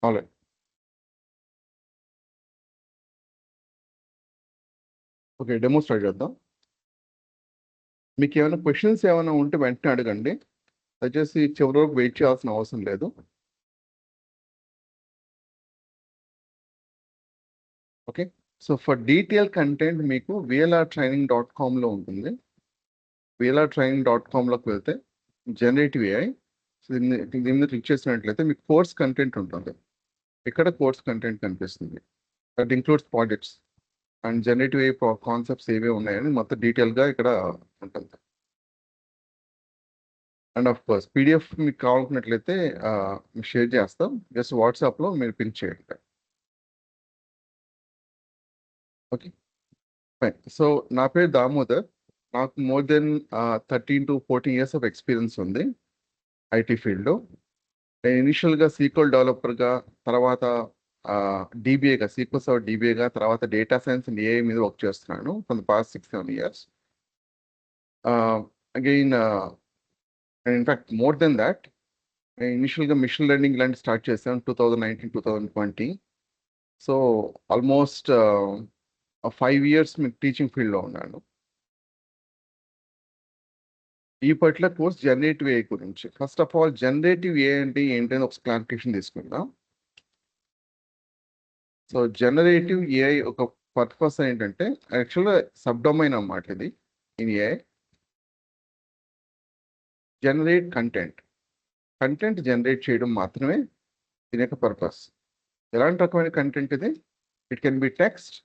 Alright. Okay. Demo start చేద్దాం. మీకేమైనా questions ఏమైనా ఉంటే వెంటనే అడగండి. దయచేసి చివరి వరకు వెయిట్ చేయాల్సిన అవసరం లేదు. Okay. So for detail content మీకు vlrtraining.comలో ఉంటుంది. vlrtraining.comలోకి వెళ్తే జనరేటివ్ ఏఐ దీని మీద క్లిక్ చేసినట్లయితే మీకు కోర్స్ కంటెంట్ ఉంటుంది. ఇక్కడ కోర్స్ కంటెంట్ కనిపిస్తుంది. That includes projects and generative AI concepts ఏవే ఉన్నాయని మొత్తం డీటెయిల్గా ఇక్కడ ఉంటుంది. అండ్ ఆఫ్ కోర్స్ పీడిఎఫ్ మీకు కావాలనుకున్నట్లయితే మీకు షేర్ చేస్తాం. జస్ట్ వాట్సాప్లో మీరు పింక్ చేయండి. Okay fine. సో నా పేరు దామోదర్. నాకు more than 13 to 14 years of experience ఉంది ఐటీ ఫీల్డ్లో. నేను ఇనిషియల్గా సీక్వల్ డెవలపర్గా, తర్వాత డీబీఏగా సీక్వల్ సర్వర్ డీబీఏగా, తర్వాత డేటా సైన్స్ అండ్ ఏఐ మీద వర్క్ చేస్తున్నాను for the past 6-7 years. Again in fact more than that, ఇనిషియల్గా మిషన్ లెర్నింగ్ ఇలాంటి స్టార్ట్ చేశాను 2019-2020. సో ఆల్మోస్ట్ 5 years మీకు టీచింగ్ ఫీల్డ్లో ఉన్నాను. ఈ పర్టికులర్ కోర్స్ జనరేటివ్ ఏఐ గురించి. First of all generative AI అంటే ఏంటని ఒక క్లారిఫికేషన్ తీసుకుందాం. సో జనరేటివ్ ఏఐ ఒక పర్పస్ ఏంటంటే యాక్చువల్గా సబ్ డొమైన్ అన్నమాట ఇది in AI. Generate content generate చేయడం మాత్రమే దీని యొక్క పర్పస్. ఎలాంటి రకమైన కంటెంట్ ఇది? It can be text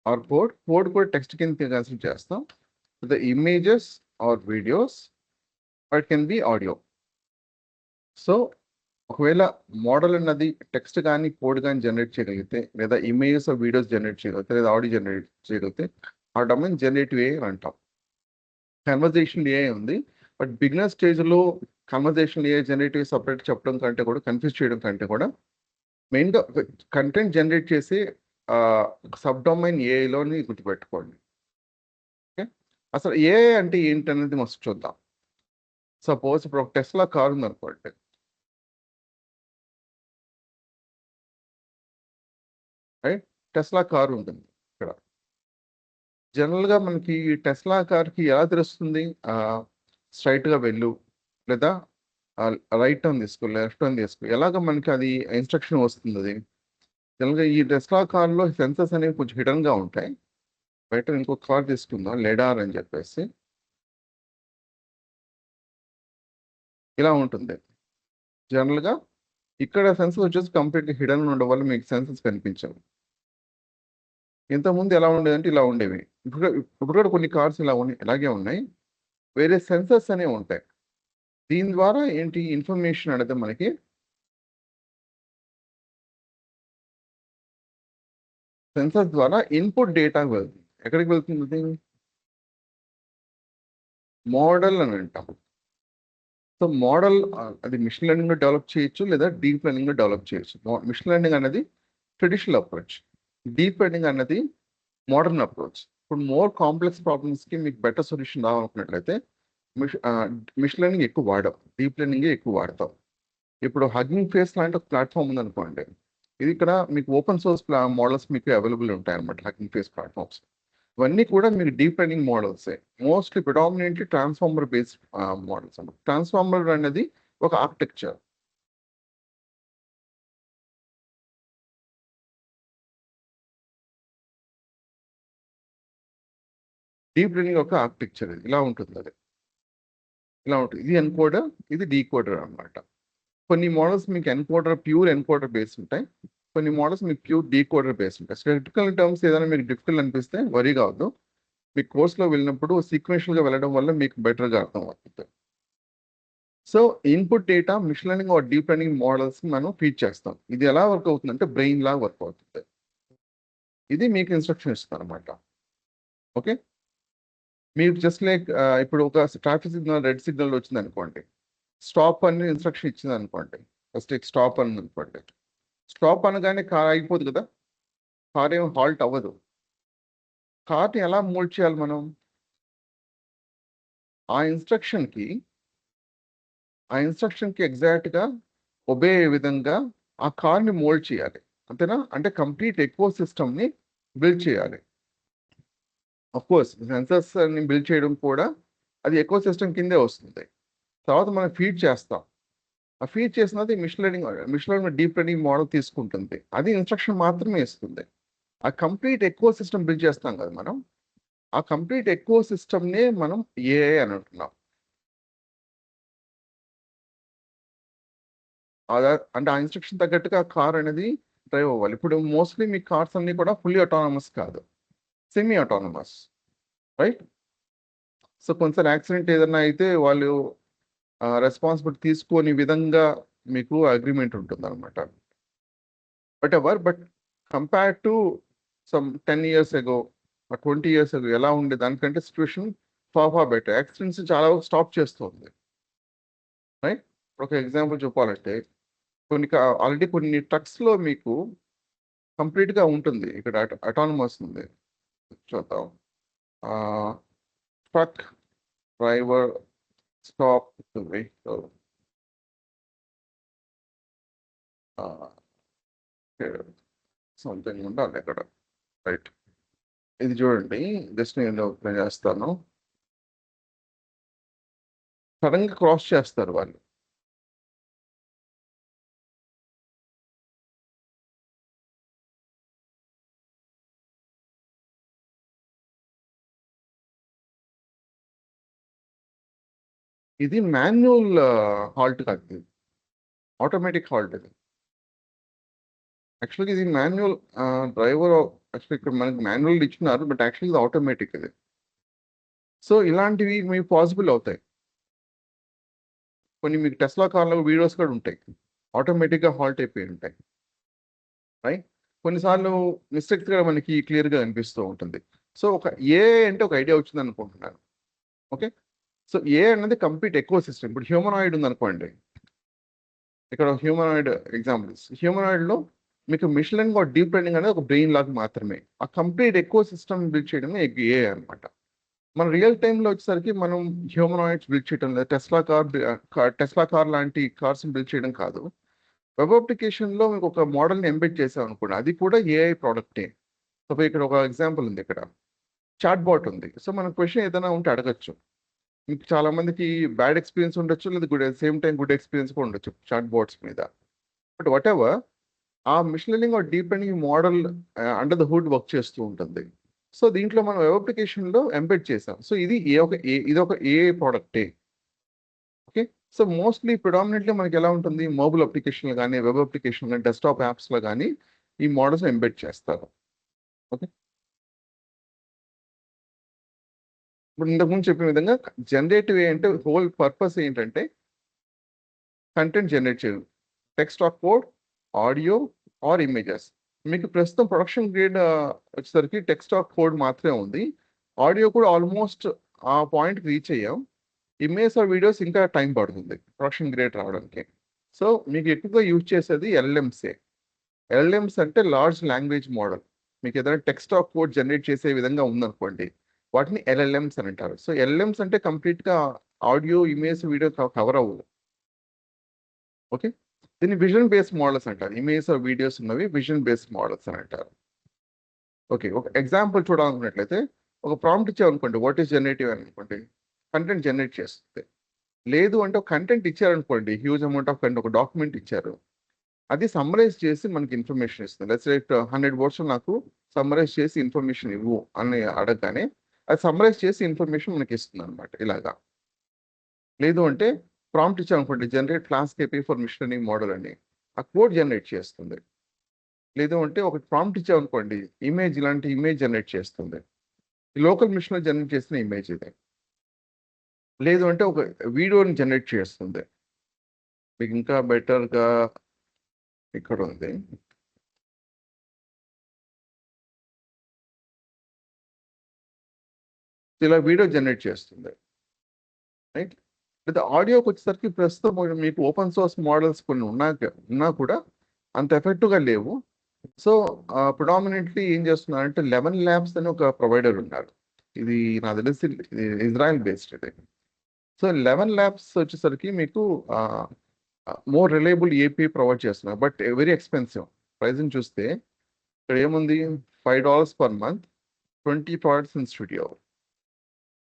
or code కూడా టెక్స్ట్ కింద కన్సిడర్ చేస్తాం. The images or videos or it can be audio. So ఒకవేళ మోడల్ అన్నది టెక్స్ట్ కానీ కోడ్ కానీ జనరేట్ చేయగలిగితే, లేదా ఇమేజెస్ ఆర్ వీడియోస్ జనరేట్ చేయగలిగితే, లేదా ఆడియో జనరేట్ చేయగలిగితే ఆ డొమైన్ జనరేటివ్ ఏఐ అంటాం. కన్వర్జేషన్ ఏఐ ఉంది, బట్ బిగినర్ స్టేజ్లో కన్వర్జేషన్ ఏఐ జనరేటివ్ సపరేట్ చెప్పడం కంటే కూడా, కన్ఫ్యూజ్ చేయడం కంటే కూడా మెయిన్గా కంటెంట్ జనరేట్ చేసి సబ్ డొమైన్ ఏఐలోని గుర్తుపెట్టుకోండి. ఓకే, అసలు ఏఐ అంటే ఏంటనేది మస్తు చూద్దాం. సపోజ్ ఇప్పుడు ఒక టెస్లా కార్ ఉందనుకోండి. రైట్, టెస్లా కార్ ఉంటుంది ఇక్కడ. జనరల్గా మనకి టెస్లా కార్కి ఎలా తెలుస్తుంది? స్ట్రైట్గా వెళ్ళు, లేదా రైట్ టర్న్ తీసుకో, లెఫ్ట్ టర్న్ తీసుకో, ఎలాగ మనకి అది ఇన్స్ట్రక్షన్ వస్తుంది? అది జనరల్గా ఈ టెస్లా కార్లో సెన్సర్స్ అనేవి కొంచెం హిడన్గా ఉంటాయి. బయట ఇంకొక కార్ తీసుకుందాం, లెడార్ అని చెప్పేసి. ఇలా ఉంటుంది జనరల్గా. ఇక్కడ సెన్సర్ వచ్చేసి కంప్లీట్గా హిడన్ ఉండడం వల్ల మీకు సెన్సర్స్ కనిపించవు. ఇంతకుముందు ఎలా ఉండేదంటే ఇలా ఉండేవి. ఇప్పుడు కూడా కొన్ని కార్స్ ఇలాగే ఉన్నాయి. వేరే సెన్సర్స్ అనేవి ఉంటాయి. దీని ద్వారా ఏంటి ఇన్ఫర్మేషన్ అనేది మనకి సెన్సర్ ద్వారా ఇన్పుట్ డేటా వెళ్తుంది. ఎక్కడికి వెళ్తుంది? మోడల్ అని అంటాం. సో మోడల్ అది మిషన్ లెర్నింగ్లో డెవలప్ చేయొచ్చు, లేదా డీప్ లెర్నింగ్లో డెవలప్ చేయొచ్చు. మిషన్ లెర్నింగ్ అనేది ట్రెడిషనల్ అప్రోచ్, డీప్ లెర్నింగ్ అన్నది మోడర్న్ అప్రోచ్. ఇప్పుడు మోర్ కాంప్లెక్స్ ప్రాబ్లమ్స్కి మీకు బెటర్ సొల్యూషన్ రావాలనుకున్నట్లయితే మిషన్ లెర్నింగ్ ఎక్కువ వాడవు, డీప్ లెర్నింగే ఎక్కువ వాడతాం. ఇప్పుడు హగ్గింగ్ ఫేస్ లాంటి ఒక ప్లాట్ఫామ్ ఉందనుకోండి. ఇది ఇక్కడ మీకు ఓపెన్ సోర్స్ మోడల్స్ మీకు అవైలబుల్ ఉంటాయి అనమాట. హగ్గింగ్ ఫేస్ ప్లాట్ఫామ్స్ ఇవన్నీ కూడా మీకు డీప్ లెర్నింగ్ మోడల్సే. Mostly predominantly transformer based models అన్నమాట. ట్రాన్స్ఫార్మర్ అనేది ఒక ఆర్కిటెక్చర్. డీప్ లెర్నింగ్ ఒక ఆర్కిటెక్చర్ ఇలా ఉంటుంది. అది ఇలా ఉంటుంది. ఇది ఎన్కోడర్, ఇది డీకోడర్ అన్నమాట. కొన్ని మోడల్స్ మీకు ప్యూర్ ఎన్కోడర్ బేస్ ఉంటాయి. కొన్ని మోడల్స్ మీకు ప్యూర్ డీకోడర్ బేస్ ఉంటాయి. టెక్నికల్ టర్మ్స్ ఏదైనా మీకు డిఫికల్ట్ అనిపిస్తే వరీ కావద్దు. మీ కోర్స్లో వెళ్ళినప్పుడు సీక్వెన్షియల్గా వెళ్ళడం వల్ల మీకు బెటర్గా అర్థం అవుతుంది. So input data machine learning or deep learning models మనం ఫీడ్ చేస్తాం. ఇది ఎలా వర్క్ అవుతుందంటే బ్రెయిన్ లాగా వర్క్ అవుతుంది. ఇది మీకు ఇన్స్ట్రక్షన్ ఇస్తుంది అనమాట. ఓకే, మీరు జస్ట్ లైక్ ఇప్పుడు ఒక ట్రాఫిక్ సిగ్నల్ రెడ్ సిగ్నల్ వచ్చింది అనుకోండి, స్టాప్ అని ఇన్స్ట్రక్షన్ ఇచ్చింది అనుకోండి. ఫస్ట్ స్టాప్ అని అనుకోండి. స్టాప్ అనగానే కార్ ఆగిపోదు కదా, కార్ ఏం హాల్ట్ అవ్వదు. కార్ని ఎలా మోల్డ్ చేయాలి మనం? ఆ ఇన్స్ట్రక్షన్కి ఎగ్జాక్ట్గా ఒబే అయ్యే విధంగా ఆ కార్ని మోల్డ్ చేయాలి, అంతేనా? అంటే కంప్లీట్ ఎకో సిస్టమ్ని బిల్డ్ చేయాలి. అఫ్ కోర్స్ సెన్సర్స్ ని బిల్డ్ చేయడం కూడా అది ఎకో సిస్టమ్ కిందే వస్తుంది. తర్వాత మనం ఫీడ్ చేస్తాం. ఆ ఫీడ్ చేసినది machine learning deep learning model తీసుకుంటుంది. అది ఇన్స్ట్రక్షన్ మాత్రమే ఇస్తుంది. ఆ కంప్లీట్ ఎకో సిస్టమ్ బిల్డ్ చేస్తాం కదా మనం, ఆ కంప్లీట్ ఎకో సిస్టమ్నే మనం ఏఐ అని అంటున్నాం. అంటే ఆ ఇన్స్ట్రక్షన్ తగ్గట్టుగా కార్ అనేది డ్రైవ్ అవ్వాలి. ఇప్పుడు మోస్ట్లీ మీ కార్స్ అన్ని కూడా ఫుల్లీ ఆటోనమస్ కాదు, సెమీ ఆటోనమస్, రైట్? సో కొంచెం యాక్సిడెంట్ ఏదైనా అయితే వాళ్ళు రెస్పాన్సిబిలిటీ తీసుకొని విధంగా మీకు అగ్రిమెంట్ ఉంటుంది అనమాట. But compare to some 10 years ago, 20 years ago ఎలా ఉండే దానికంటే సిచ్యువేషన్ ఫార్ బెటర్. యాక్సిడెంట్స్ చాలా స్టాప్ చేస్తుంది, రైట్? ఒక ఎగ్జాంపుల్ చెప్పాలంటే ఆల్రెడీ కొన్ని ట్రక్స్ లో మీకు కంప్లీట్ గా ఉంటుంది. ఇక్కడ అటానమస్ ఉంది, చూద్దాం. Truck driver stop vehicle, something ఉండాలి ఇక్కడ, రైట్? ఇది చూడండి, జస్ట్ నేను ఓపెన్ చేస్తాను. సడన్ గా క్రాస్ చేస్తారు వాళ్ళు. ఇది మాన్యువల్ హాల్ట్ కాదు, ఇది ఆటోమేటిక్ హాల్ట్. ఇది యాక్చువల్గా ఇది మాన్యువల్ డ్రైవర్. యాక్చువల్లీ ఇక్కడ మనకి మాన్యువల్ ఇచ్చినారు, బట్ యాక్చువల్లీ ఇది ఆటోమేటిక్ ఇది. సో ఇలాంటివి మీకు పాసిబుల్ అవుతాయి. కొన్ని మీకు టెస్లా కార్లో వీడియోస్ కూడా ఉంటాయి, ఆటోమేటిక్గా హాల్ట్ అయిపోయి ఉంటాయి, రైట్? కొన్నిసార్లు మిస్టేక్స్ కూడా మనకి క్లియర్గా అనిపిస్తూ ఉంటుంది. సో ఒక ఏ అంటే ఒక ఐడియా వచ్చింది అనుకుంటున్నాను, ఓకే? సో ఏ అనేది కంప్లీట్ ఎకో సిస్టమ్. ఇప్పుడు హ్యూమనాయిడ్ ఉంది అనుకోండి, ఇక్కడ హ్యూమనాయిడ్ ఎగ్జాంపుల్స్. హ్యూమనాయిడ్లో మీకు machine learning or deep learning అనేది ఒక బ్రెయిన్ లాగా మాత్రమే. ఆ కంప్లీట్ ఎకో సిస్టమ్ బిల్డ్ చేయడమే ఏ అనమాట. మన రియల్ టైంలో వచ్చేసరికి మనం హ్యూమనాయిడ్స్ బిల్డ్ చేయడం లేదు. టెస్లా కార్ లాంటి కార్స్ బిల్డ్ చేయడం కాదు. వెబ్ అప్లికేషన్లో మీకు ఒక మోడల్ని ఎంబెడ్ చేసాం అనుకోండి, అది కూడా ఏఐ ప్రోడక్టే. సో ఇక్కడ ఒక ఎగ్జాంపుల్ ఉంది, ఇక్కడ చాట్ బాట్ ఉంది. సో మన క్వశ్చన్ ఏదైనా ఉంటే అడగచ్చు. మీకు చాలా మందికి బ్యాడ్ ఎక్స్పీరియన్స్ ఉండొచ్చు, లేదా సేమ్ టైం గుడ్ ఎక్స్పీరియన్స్ కూడా ఉండొచ్చు చాట్ బాట్స్ మీద. బట్ వాట్ ఎవర్, ఆ machine learning or deep learning model under the hood work చేస్తూ ఉంటుంది. సో దీంట్లో మనం వెబ్ అప్లికేషన్లో ఎంబెడ్ చేసాం. సో ఇది ఒక ఏఐ ప్రోడక్టే, ఓకే? సో మోస్ట్లీ ప్రిడామినెంట్లీ మనకి ఎలా ఉంటుంది, మొబైల్ అప్లికేషన్లు కానీ, వెబ్ అప్లికేషన్ కానీ, డెస్క్టాప్ యాప్స్లో కానీ ఈ మోడల్స్ ఎంబెడ్ చేస్తారు, ఓకే? ఇప్పుడు ఇంతకుముందు చెప్పిన విధంగా జనరేటివ్ అంటే హోల్ పర్పస్ ఏంటంటే కంటెంట్ జనరేట్ చేయడం, text or code, audio are images. మీకు ప్రస్తుతం ప్రొడక్షన్ గ్రేడ్ వచ్చేసరికి టెక్స్ట్ ఆర్ కోడ్ మాత్రమే ఉంది. ఆడియో కూడా ఆల్మోస్ట్ ఆ పాయింట్కి రీచ్ అయ్యాం. ఇమేజ్ ఆర్ వీడియోస్ ఇంకా టైం పడుతుంది ప్రొడక్షన్ గ్రేడ్ రావడానికి. సో మీకు ఎక్కువగా యూజ్ చేసేది ఎల్ఎల్ఎంసే. ఎల్ఎల్ఎంస్ అంటే లార్జ్ లాంగ్వేజ్ మోడల్. మీకు ఏదైనా టెక్స్ట్ ఆఫ్ కోడ్ జనరేట్ చేసే విధంగా ఉందనుకోండి, వాటిని ఎల్ఎల్ఎంస్ అని అంటారు. సో ఎల్ఎల్ఎంస్ అంటే కంప్లీట్గా ఆడియో, ఇమేజ్, వీడియో కవర్ అవ్వదు, ఓకే? దీన్ని విజన్ బేస్డ్ మోడల్స్ అంటారు. ఇమేజ్ ఆర్ వీడియోస్ ఉన్నవి విజన్ బేస్డ్ మోడల్స్ అని అంటారు, ఓకే? ఒక ఎగ్జాంపుల్ చూడాలనుకున్నట్లయితే ఒక ప్రాంప్ట్ ఇచ్చామనుకోండి, వాట్ ఈస్ జనరేటివ్ అని అనుకోండి, కంటెంట్ జనరేట్ చేస్తుంది. లేదు అంటే ఒక కంటెంట్ ఇచ్చారనుకోండి, హ్యూజ్ అమౌంట్ ఆఫ్ కంటెంట్, ఒక డాక్యుమెంట్ ఇచ్చారు, అది సమ్మరైజ్ చేసి మనకి ఇన్ఫర్మేషన్ ఇస్తుంది. లెట్స్ సే 100 words నాకు సమ్మరైజ్ చేసి ఇన్ఫర్మేషన్ ఇవ్వు అని అడగగానే అది సమ్మరైజ్ చేసి ఇన్ఫర్మేషన్ మనకి ఇస్తుంది అనమాట, ఇలాగా. లేదు అంటే ప్రాంప్ట్ ఇచ్చామనుకోండి, generate flask API for machine learning model అని, ఆ కోడ్ జనరేట్ చేస్తుంది. లేదు అంటే ఒక ప్రాంప్ట్ ఇచ్చామనుకోండి, ఇమేజ్, ఇలాంటి ఇమేజ్ జనరేట్ చేస్తుంది. లోకల్ మిషన్లో జనరేట్ చేసిన ఇమేజ్ ఇది. లేదు అంటే ఒక వీడియోని జనరేట్ చేస్తుంది. మీకు ఇంకా బెటర్గా ఇక్కడ ఉంది, ఇలా వీడియో జనరేట్ చేస్తుంది, రైట్? లేదా ఆడియోకి వచ్చేసరికి ప్రస్తుతం మీకు ఓపెన్ సోర్స్ మోడల్స్ కొన్ని ఉన్నా కూడా అంత ఎఫెక్టివ్గా లేవు. సో ప్రిడామినెంట్లీ ఏం చేస్తున్నారంటే 11 labs అని ఒక ప్రొవైడర్ ఉన్నారు. ఇది నాకు తెలిసి ఇజ్రాయెల్ బేస్డ్ ఇది. సో 11 labs వచ్చేసరికి మీకు మోర్ రిలయబుల్ ఏపీ ప్రొవైడ్ చేస్తున్నారు, బట్ వెరీ ఎక్స్పెన్సివ్. ప్రైసింగ్ చూస్తే ఇక్కడ ఏముంది, $5 per month, 20 products in studio,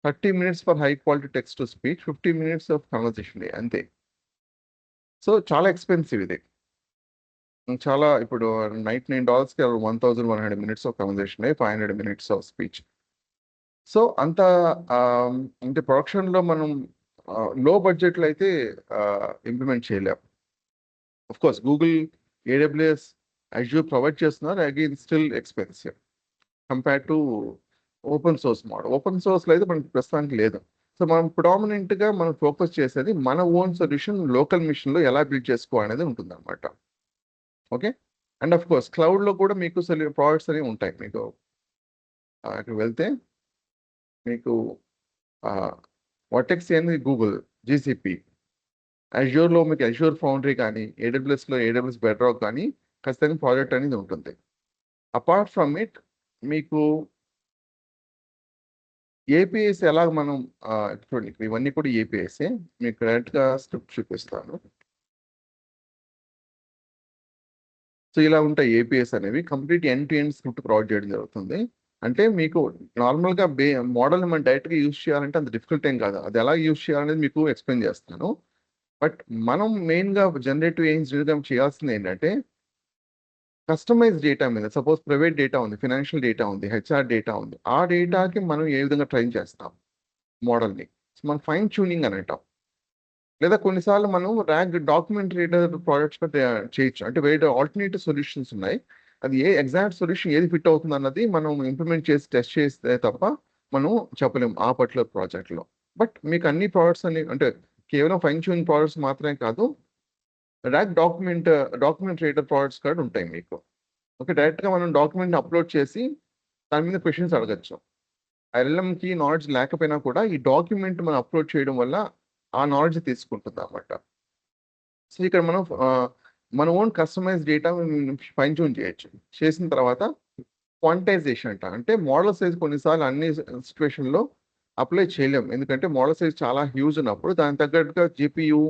30 minutes for high quality text to speech, 50 minutes of conversation అంతే. సో చాలా ఎక్స్పెన్సివ్ ఇది. చాలా ఇప్పుడు $99కి 1100 minutes of conversation, 500 minutes of speech. So అంత అంటే ప్రొడక్షన్లో మనం లో బడ్జెట్లో అయితే ఇంప్లిమెంట్ చేయలేం. Of course Google, AWS, Azure provide చేస్తున్నారు, again still expensive compare to open source model. Open సోర్స్లో అయితే మనకి ప్రస్తుతానికి లేదు. సో మనం ప్రిడామినెంట్గా మనం ఫోకస్ చేసేది మన ఓన్ సొల్యూషన్ లోకల్ మిషన్లో ఎలా బిల్డ్ చేసుకోవాలనేది ఉంటుంది అనమాట. ఓకే. అండ్ ఆఫ్ కోర్స్ క్లౌడ్లో కూడా మీకు ప్రోడక్ట్స్ అనేవి ఉంటాయి. మీకు అక్కడ వెళ్తే మీకు వర్టెక్స్ అనేది గూగుల్, జీసీపీ, అజ్యూర్లో మీకు అజ్యూర్ ఫౌండరీ కానీ, ఏడబ్ల్యూఎస్లో ఏడబ్ల్యూఎస్ బెడ్రాక్ కానీ ఖచ్చితంగా ప్రాజెక్ట్ అనేది ఉంటుంది. అపార్ట్ ఫ్రమ్ ఇట్ మీకు ఏపీఎస్ ఎలా మనం చూడండి, ఇవన్నీ కూడా ఏపీఎస్ఏ. మీకు డైరెక్ట్గా స్క్రిప్ట్ చూపిస్తాను. సో ఇలా ఉంటాయి ఏపీఎస్ అనేవి. Complete end to end script provide చేయడం జరుగుతుంది. అంటే మీకు నార్మల్గా మోడల్ని మనం డైరెక్ట్గా యూజ్ చేయాలంటే అంత డిఫికల్ట్ ఏం కాదు. అది ఎలా యూజ్ చేయాలనేది మీకు ఎక్స్ప్లెయిన్ చేస్తాను. బట్ మనం మెయిన్గా జనరేటివ్ ఇంజనీరింగ్ చేయాల్సింది ఏంటంటే కస్టమైజ్ డేటా మీద, సపోజ్ ప్రైవేట్ డేటా ఉంది, ఫైనాన్షియల్ డేటా ఉంది, హెచ్ఆర్ డేటా ఉంది, ఆ డేటాకి మనం ఏ విధంగా ట్రైన్ చేస్తాం మోడల్ని, మనం ఫైన్ ట్యూనింగ్ అని అంటాం. లేదా కొన్నిసార్లు మనం ర్యాగ్ డాక్యుమెంట్ రీడర్ ప్రాజెక్ట్స్ చేయొచ్చు. అంటే వేరే ఆల్టర్నేటివ్ సొల్యూషన్స్ ఉన్నాయి. అది ఏ ఎగ్జాక్ట్ సొల్యూషన్ ఏది ఫిట్ అవుతుంది అన్నది మనం ఇంప్లిమెంట్ చేసి టెస్ట్ చేస్తే తప్ప మనం చెప్పలేము ఆ పర్టికులర్ ప్రాజెక్ట్లో. బట్ మీకు అన్ని ప్రాజెక్ట్స్ అన్ని అంటే కేవలం ఫైన్ ట్యూనింగ్ ప్రాజెక్ట్స్ మాత్రమే కాదు, ర్యాగ్ డాక్యుమెంట్ రీడర్ ప్రాజెక్ట్స్ కూడా ఉంటాయి మీకు. ఓకే. డైరెక్ట్గా మనం డాక్యుమెంట్ని అప్లోడ్ చేసి దాని మీద క్వశ్చన్స్ అడగచ్చు. ఎల్ఎంకి నాలెడ్జ్ లేకపోయినా కూడా ఈ డాక్యుమెంట్ మనం అప్లోడ్ చేయడం వల్ల ఆ నాలెడ్జ్ తీసుకుంటుంది అన్నమాట. సో ఇక్కడ మనం మన own customise data fine tune చేయొచ్చు. చేసిన తర్వాత క్వాంటైజేషన్ అంట, అంటే మోడల్ సైజ్ కొన్నిసార్లు అన్ని సిచ్యువేషన్లో అప్లై చేయలేము. ఎందుకంటే మోడల్ సైజ్ చాలా హ్యూజ్ ఉన్నప్పుడు దానికి తగ్గట్టుగా జీపీయూ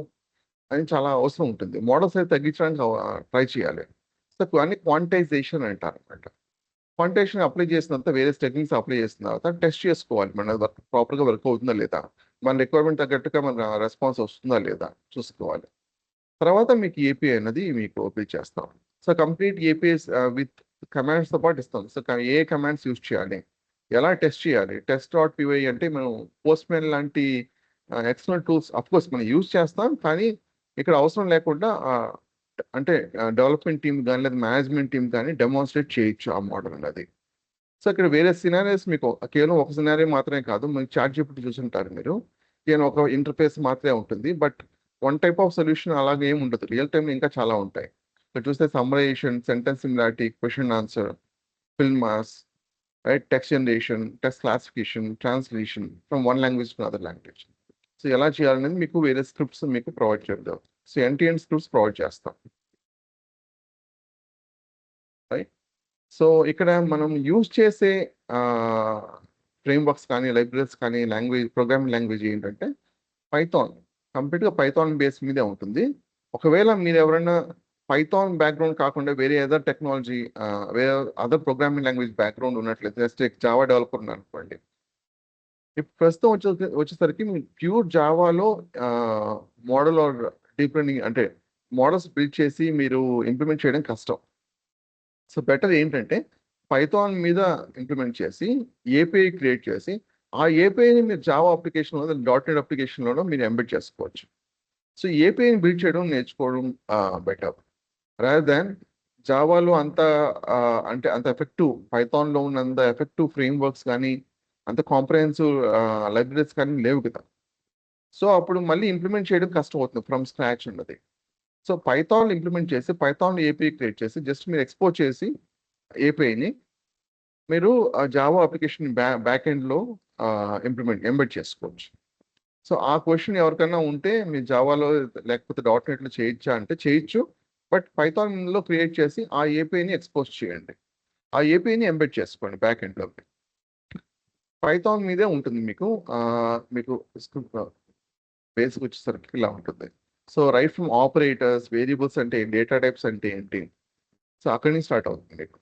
అని చాలా అవసరం ఉంటుంది. మోడల్ సైజ్ తగ్గించడానికి ట్రై చేయాలి. సో అన్ని క్వాంటైజేషన్ అంటారు అనమాట. క్వాంటైజేషన్ అప్లై చేసిన తర్వాత వేరే టెక్నిక్స్ అప్లై చేసిన తర్వాత టెస్ట్ చేసుకోవాలి మన వర్క్ ప్రాపర్గా వర్క్ అవుతుందా లేదా, మన రిక్వైర్మెంట్ తగ్గట్టుగా మన రెస్పాన్స్ వస్తుందా లేదా చూసుకోవాలి. తర్వాత మీకు ఏపీఐ అనేది మీకు ఓపెన్ చేస్తాం. సో కంప్లీట్ ఏపీఎస్ విత్ కమాండ్స్తో పాటు ఇస్తాం. సో ఏ కమాండ్స్ యూజ్ చేయాలి, ఎలా టెస్ట్ చేయాలి, టెస్ట్ డాట్ పివై అంటే మనం పోస్ట్మెన్ లాంటి ఎక్స్టర్నల్ టూల్స్ అఫ్కోర్స్ మనం యూజ్ చేస్తాం, కానీ ఇక్కడ అవసరం లేకుండా అంటే డెవలప్మెంట్ టీమ్ కానీ లేదా మేనేజ్మెంట్ టీమ్ కానీ డెమాన్స్ట్రేట్ చేయొచ్చు ఆ మోడల్ అనేది. సో ఇక్కడ వేరే సినారియోస్ మీకు కేవలం ఒక సినారియో మాత్రమే కాదు, మీకు చాట్‌జీపీటీ చూసుంటారు మీరు. కేవలం ఒక ఇంటర్ఫేస్ మాత్రమే ఉంటుంది. But one type of solution అలాగే ఏమి ఉండదు. రియల్ టైమ్‌లో ఇంకా చాలా ఉంటాయి. ఇక్కడ చూస్తే summarisation, sentence similarity, question answer, fill mass, right, text generation, text classification, translation from one language to other language. So ఎలా చేయాలనేది మీకు వేరే స్క్రిప్ట్స్ మీకు ప్రొవైడ్ చేద్దాం. So end to end scripts provide చేస్తాం. రైట్. సో ఇక్కడ మనం యూజ్ చేసే ఫ్రేమ్వర్క్స్ కానీ, లైబ్రరీస్ కానీ, ప్రోగ్రామింగ్ లాంగ్వేజ్ ఏంటంటే పైథాన్. కంప్లీట్‌గా పైథాన్ బేస్ మీదే ఉంటుంది. ఒకవేళ మీరు ఎవరైనా పైథాన్ బ్యాక్‌గ్రౌండ్ కాకుండా వేరే అదర్ టెక్నాలజీ వేరే అదర్ ప్రోగ్రామింగ్ లాంగ్వేజ్ బ్యాక్‌గ్రౌండ్ ఉన్నట్లయితే, జస్ట్ జావా డెవలపర్ ఉన్నారనుకోండి. ఇప్పుడు ప్రస్తుతం వచ్చేసరికి మీకు ప్యూర్ జావాలో మోడల్ ఆర్ డీప్ లెర్నింగ్ అంటే మోడల్స్ బిల్డ్ చేసి మీరు ఇంప్లిమెంట్ చేయడం కష్టం. సో బెటర్ ఏంటంటే పైథాన్ మీద ఇంప్లిమెంట్ చేసి ఏపీఐ క్రియేట్ చేసి ఆ ఏపీఐని మీరు జావా అప్లికేషన్లో డాట్ నెట్ అప్లికేషన్లోనో మీరు ఎంబెడ్ చేసుకోవచ్చు. సో ఏపీఐని బిల్డ్ చేయడం నేర్చుకోవడం బెటర్ రాదర్ దాన్ జావాలో అంత అంటే అంత ఎఫెక్టివ్, పైథాన్లో ఉన్నంత ఎఫెక్టివ్ ఫ్రేమ్వర్క్స్ కానీ అంత కాంప్రహెన్సివ్ లైబ్రరీస్ కానీ లేవు కదా. సో అప్పుడు మళ్ళీ ఇంప్లిమెంట్ చేయడం కష్టం అవుతుంది ఫ్రమ్ స్క్రాచ్ ఉన్నది. సో పైథాన్ ఇంప్లిమెంట్ చేసి పైథాన్ ఏపీఐ క్రియేట్ చేసి జస్ట్ మీరు ఎక్స్పోర్ట్ చేసి ఏపీఐని మీరు జావా అప్లికేషన్ బ్యాక్ ఎండ్లో ఎంబెడ్ చేసుకోవచ్చు. సో ఆ క్వశ్చన్ ఎవరికైనా ఉంటే మీరు జావాలో లేకపోతే డాట్ నెట్లో చేయొచ్చా అంటే చేయొచ్చు. బట్ పైథాన్లో క్రియేట్ చేసి ఆ ఏపీఐని ఎక్స్పోజ్ చేయండి. ఆ ఏపీఐని ఎంబెడ్ చేసుకోండి బ్యాక్ ఎండ్లోకి. పైథాన్ మీదే ఉంటుంది మీకు. మీకు బేసిక్ వచ్చేసరికి ఇలా ఉంటుంది. So right from operators, variables అంటే డేటా టైప్స్ అంటే ఏంటి, సో అక్కడి నుంచి స్టార్ట్ అవుతుంది మీకు.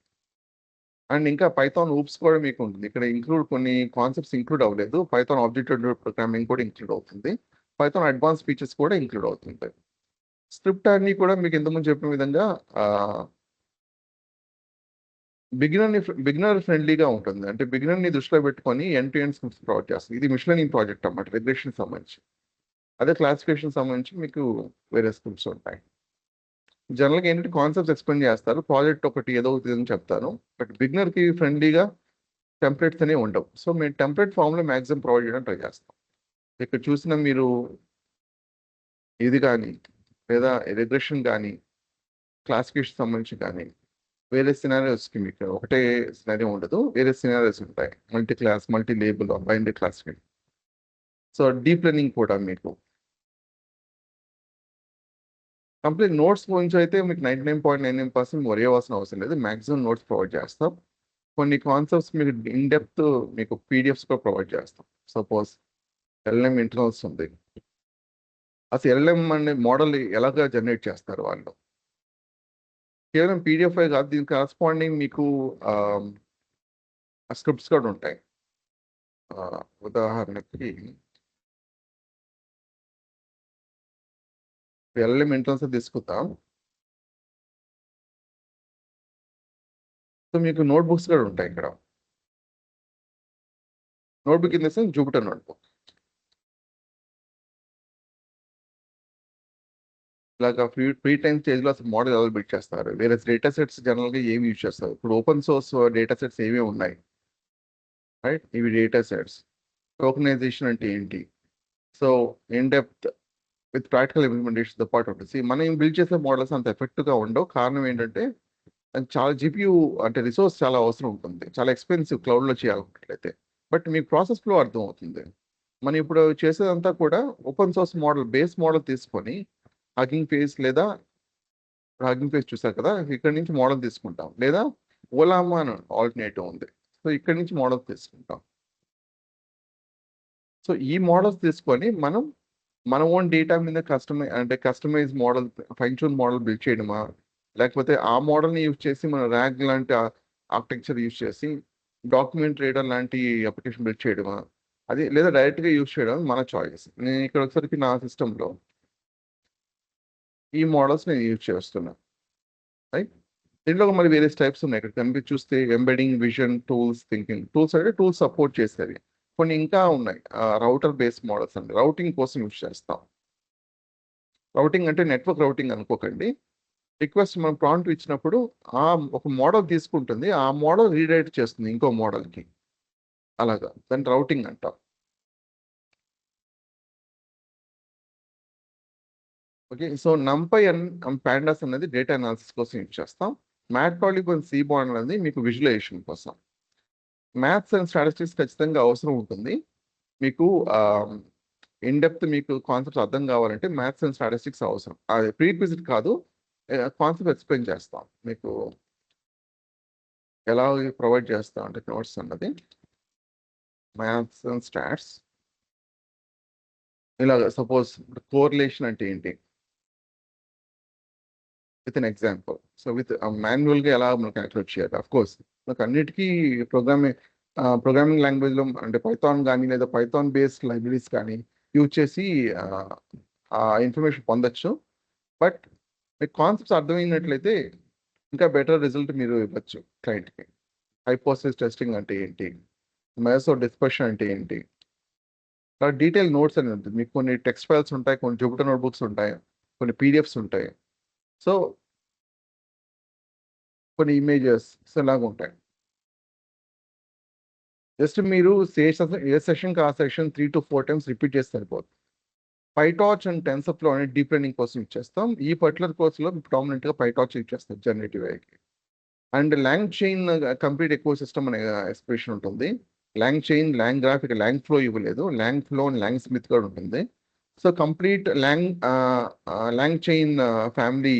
అండ్ ఇంకా పైథాన్ ఊప్స్ కూడా మీకు ఉంటుంది. ఇక్కడ ఇంక్లూడ్ కొన్ని కాన్సెప్ట్స్ ఇంక్లూడ్ అవ్వలేదు. పైథాన్ ఆబ్జెక్ట్ ఓరియెంటెడ్ ప్రోగ్రామింగ్ కూడా ఇంక్లూడ్ అవుతుంది. పైథాన్ అడ్వాన్స్ ఫీచర్స్ కూడా ఇంక్లూడ్ అవుతుంది. స్క్రిప్ట్ అన్ని కూడా మీకు ఇంతకుముందు చెప్పిన విధంగా బిగినర్ ఫ్రెండ్లీగా ఉంటుంది. అంటే బిగినర్ ని దృష్టిలో పెట్టుకొని end to end scripts provide చేస్తుంది. ఇది మిషన్ లెర్నింగ్ ప్రాజెక్ట్ అన్నమాట, రిగ్రెషన్ సంబంధించి. అదే క్లాసిఫికేషన్ సంబంధించి మీకు వేరే స్క్రిప్ట్స్ ఉంటాయి. జనరల్గా ఏంటంటే కాన్సెప్ట్స్ ఎక్స్ప్లెయిన్ చేస్తారు, ప్రాజెక్ట్ ఒకటి ఏదో ఒకటి అని చెప్తాను. బట్ బిగినర్ కి ఫ్రెండ్లీగా టెంప్లెట్స్ అనేవి ఉండవు. సో మేము టెంప్లెట్ ఫామ్ లో మాక్సిమం ప్రొవైడ్ చేయడానికి ట్రై చేస్తాం. ఇక్కడ చూసిన మీరు ఇది కానీ లేదా రిగ్రెషన్ కానీ క్లాసిఫికేషన్ సంబంధించి కానీ వేరే సినారియోస్కి మీకు ఒకటే సినారియో ఉండదు, వేరే సినారియోస్ ఉంటాయి. Multi class, multi label, binary classification. So deep learning కూడా మీకు కంప్లీట్ నోట్స్ గురించి అయితే మీకు 99.99% వరి అవ్వాల్సిన అవసరం లేదు. మాక్సిమం నోట్స్ ప్రొవైడ్ చేస్తాం. కొన్ని కాన్సెప్ట్స్ మీకు ఇన్ డెప్త్ మీకు పీడిఎఫ్స్ కూడా ప్రొవైడ్ చేస్తాం. సపోజ్ ఎల్ఎం ఇంటర్నల్స్ ఉంది, అసలు ఎల్ఎం అనే మోడల్ ఎలాగా జనరేట్ చేస్తారు వాళ్ళు, కేవలం పీడిఎఫ్ కాదు, దీనికి కరస్పాండింగ్ మీకు స్క్రిప్ట్స్ కూడా ఉంటాయి. ఉదాహరణకి ఎల్ఎం ఇంటర్నల్స్ తీసుకుందాం. సో మీకు నోట్బుక్స్ కూడా ఉంటాయి ఇక్కడ. Notebook in the sense Jupiter notebook. ఇలాగా ఫ్రీ టైం స్టేజ్లో అసలు మోడల్ ఎలా బిల్డ్ చేస్తారు, వేరే డేటా సెట్స్ జనరల్గా ఏమి యూజ్ చేస్తారు. ఇప్పుడు ఓపెన్ సోర్స్ డేటా సెట్స్ ఏమేమి ఉన్నాయి, రైట్, ఇవి డేటా సెట్స్. టోకనైజేషన్ అంటే ఏంటి, so in depth with practical ఇంప్లిమెంటేషన్తో పాటు ఉంటుంది. మనం బిల్డ్ చేసే మోడల్స్ అంత ఎఫెక్టివ్గా ఉండవు. కారణం ఏంటంటే చాలా జీపీయూ అంటే రిసోర్స్ చాలా అవసరం ఉంటుంది, చాలా ఎక్స్పెన్సివ్ క్లౌడ్లో చేయాలనుకున్నట్లయితే. బట్ మీకు ప్రాసెస్ ఫ్లో అర్థం అవుతుంది. మనం ఇప్పుడు చేసేదంతా కూడా open source model, base model తీసుకొని హగ్గింగ్ ఫేస్ లేదా హగ్గింగ్ ఫేస్ చూసారు కదా, ఇక్కడ నుంచి మోడల్ తీసుకుంటాం, లేదా ఓలామా అని ఆల్టర్నేటివ్ ఉంది, సో ఇక్కడ నుంచి మోడల్ తీసుకుంటాం. సో ఈ మోడల్స్ తీసుకొని మనం మన ఓన్ డేటా మీద customise model, fine tune model build చేయడమా, లేకపోతే ఆ మోడల్ని యూజ్ చేసి మన ర్యాగ్ లాంటి ఆర్కిటెక్చర్ యూజ్ చేసి డాక్యుమెంట్ రీడర్ లాంటి అప్లికేషన్ బిల్డ్ చేయడమా, అది లేదా డైరెక్ట్గా యూజ్ చేయడం మన చాయిస్. నేను ఇక్కడ ఒకసారికి నా సిస్టంలో ఈ మోడల్స్ నేను యూజ్ చేస్తున్నా, రైట్. దీంట్లో మరి వేరే టైప్స్ ఉన్నాయి. ఇక్కడ కనిపి చూస్తే embedding, vision, tools, thinking. Tools అంటే టూల్స్ సపోర్ట్ చేసేవి. కొన్ని ఇంకా ఉన్నాయి, రౌటర్ బేస్డ్ మోడల్స్ అండి, రౌటింగ్ కోసం యూజ్ చేస్తాం. రౌటింగ్ అంటే నెట్వర్క్ రౌటింగ్ అనుకోకండి. రిక్వెస్ట్ మనం ప్రాంప్ట్ ఇచ్చినప్పుడు ఒక మోడల్ తీసుకుంటుంది, ఆ మోడల్ రీడైరెక్ట్ చేస్తుంది ఇంకో మోడల్కి, అలాగా దాన్ని రౌటింగ్ అంటాం. ఓకే, సో నంపై అండ్ పాండాస్ అనేది డేటా అనాలిసిస్ కోసం యూజ్ చేస్తాం. మ్యాట్ప్లాట్లిబ్ అండ్ సీబాన్ అనేది మీకు విజువలైజేషన్ కోసం. మ్యాథ్స్ అండ్ స్టాటిస్టిక్స్ ఖచ్చితంగా అవసరం ఉంటుంది మీకు. ఇన్ డెప్త్ మీకు కాన్సెప్ట్స్ అర్థం కావాలంటే మ్యాథ్స్ అండ్ స్టాటిస్టిక్స్ అవసరం. అది ప్రీక్విజిట్ కాదు, కాన్సెప్ట్ ఎక్స్ప్లెయిన్ చేస్తాం మీకు, ఎలా ప్రొవైడ్ చేస్తాం అంటే నోట్స్ అన్నది మ్యాథ్స్ అండ్ స్టాట్స్. ఇలాగ సపోజ్ కోరిలేషన్ అంటే ఏంటి with an example. So with మాన్యువల్గా ఎలా మనం క్యాల్కులేట్ చేయాలి. అఫ్ కోర్స్ మనకు అన్నిటికీ ప్రోగ్రామింగ్ లాంగ్వేజ్లో అంటే పైథాన్ కానీ లేదా పైథాన్ బేస్డ్ లైబ్రరీస్ కానీ యూజ్ చేసి ఆ ఇన్ఫర్మేషన్ పొందొచ్చు. బట్ మీకు కాన్సెప్ట్స్ అర్థమైనట్లయితే ఇంకా బెటర్ రిజల్ట్ మీరు ఇవ్వచ్చు క్లయింట్కి. హైపోథెసిస్ టెస్టింగ్ అంటే ఏంటి, మెథడ్స్ డిస్కషన్ అంటే ఏంటి, డీటెయిల్ నోట్స్ అని ఉంటుంది. మీకు కొన్ని టెక్స్ట్ ఫైల్స్ ఉంటాయి, కొన్ని జూపిటర్ నోట్బుక్స్ ఉంటాయి, కొన్ని పీడిఎఫ్స్ ఉంటాయి, సో కొన్ని ఇమేజెస్ ఇలాగా ఉంటాయి. జస్ట్ మీరు ఏ సెషన్కి ఆ సెషన్ 3 to 4 times రిపీట్ చేస్తే సరిపోతుంది. పైటార్చ్ అండ్ టెన్సర్ఫ్లో అనేది డీప్ లెర్నింగ్ కోసం యూజ్ చేస్తాం. ఈ పర్టికులర్ కోర్సులో ప్రామినెంట్గా పైటార్చ్ యూజ్ చేస్తాం జనరేటివ్ ఐకి. And LangChain complete ecosystem అనే ఎక్స్ప్రెషన్ ఉంటుంది. లాంగ్ చైన్, లాంగ్ గ్రాఫ్, ఇక లాంగ్ ఫ్లో ఇవ్వలేదు, LangFlow and LangSmith కూడా ఉంటుంది. సో కంప్లీట్ లాంగ్ చైన్ ఫ్యామిలీ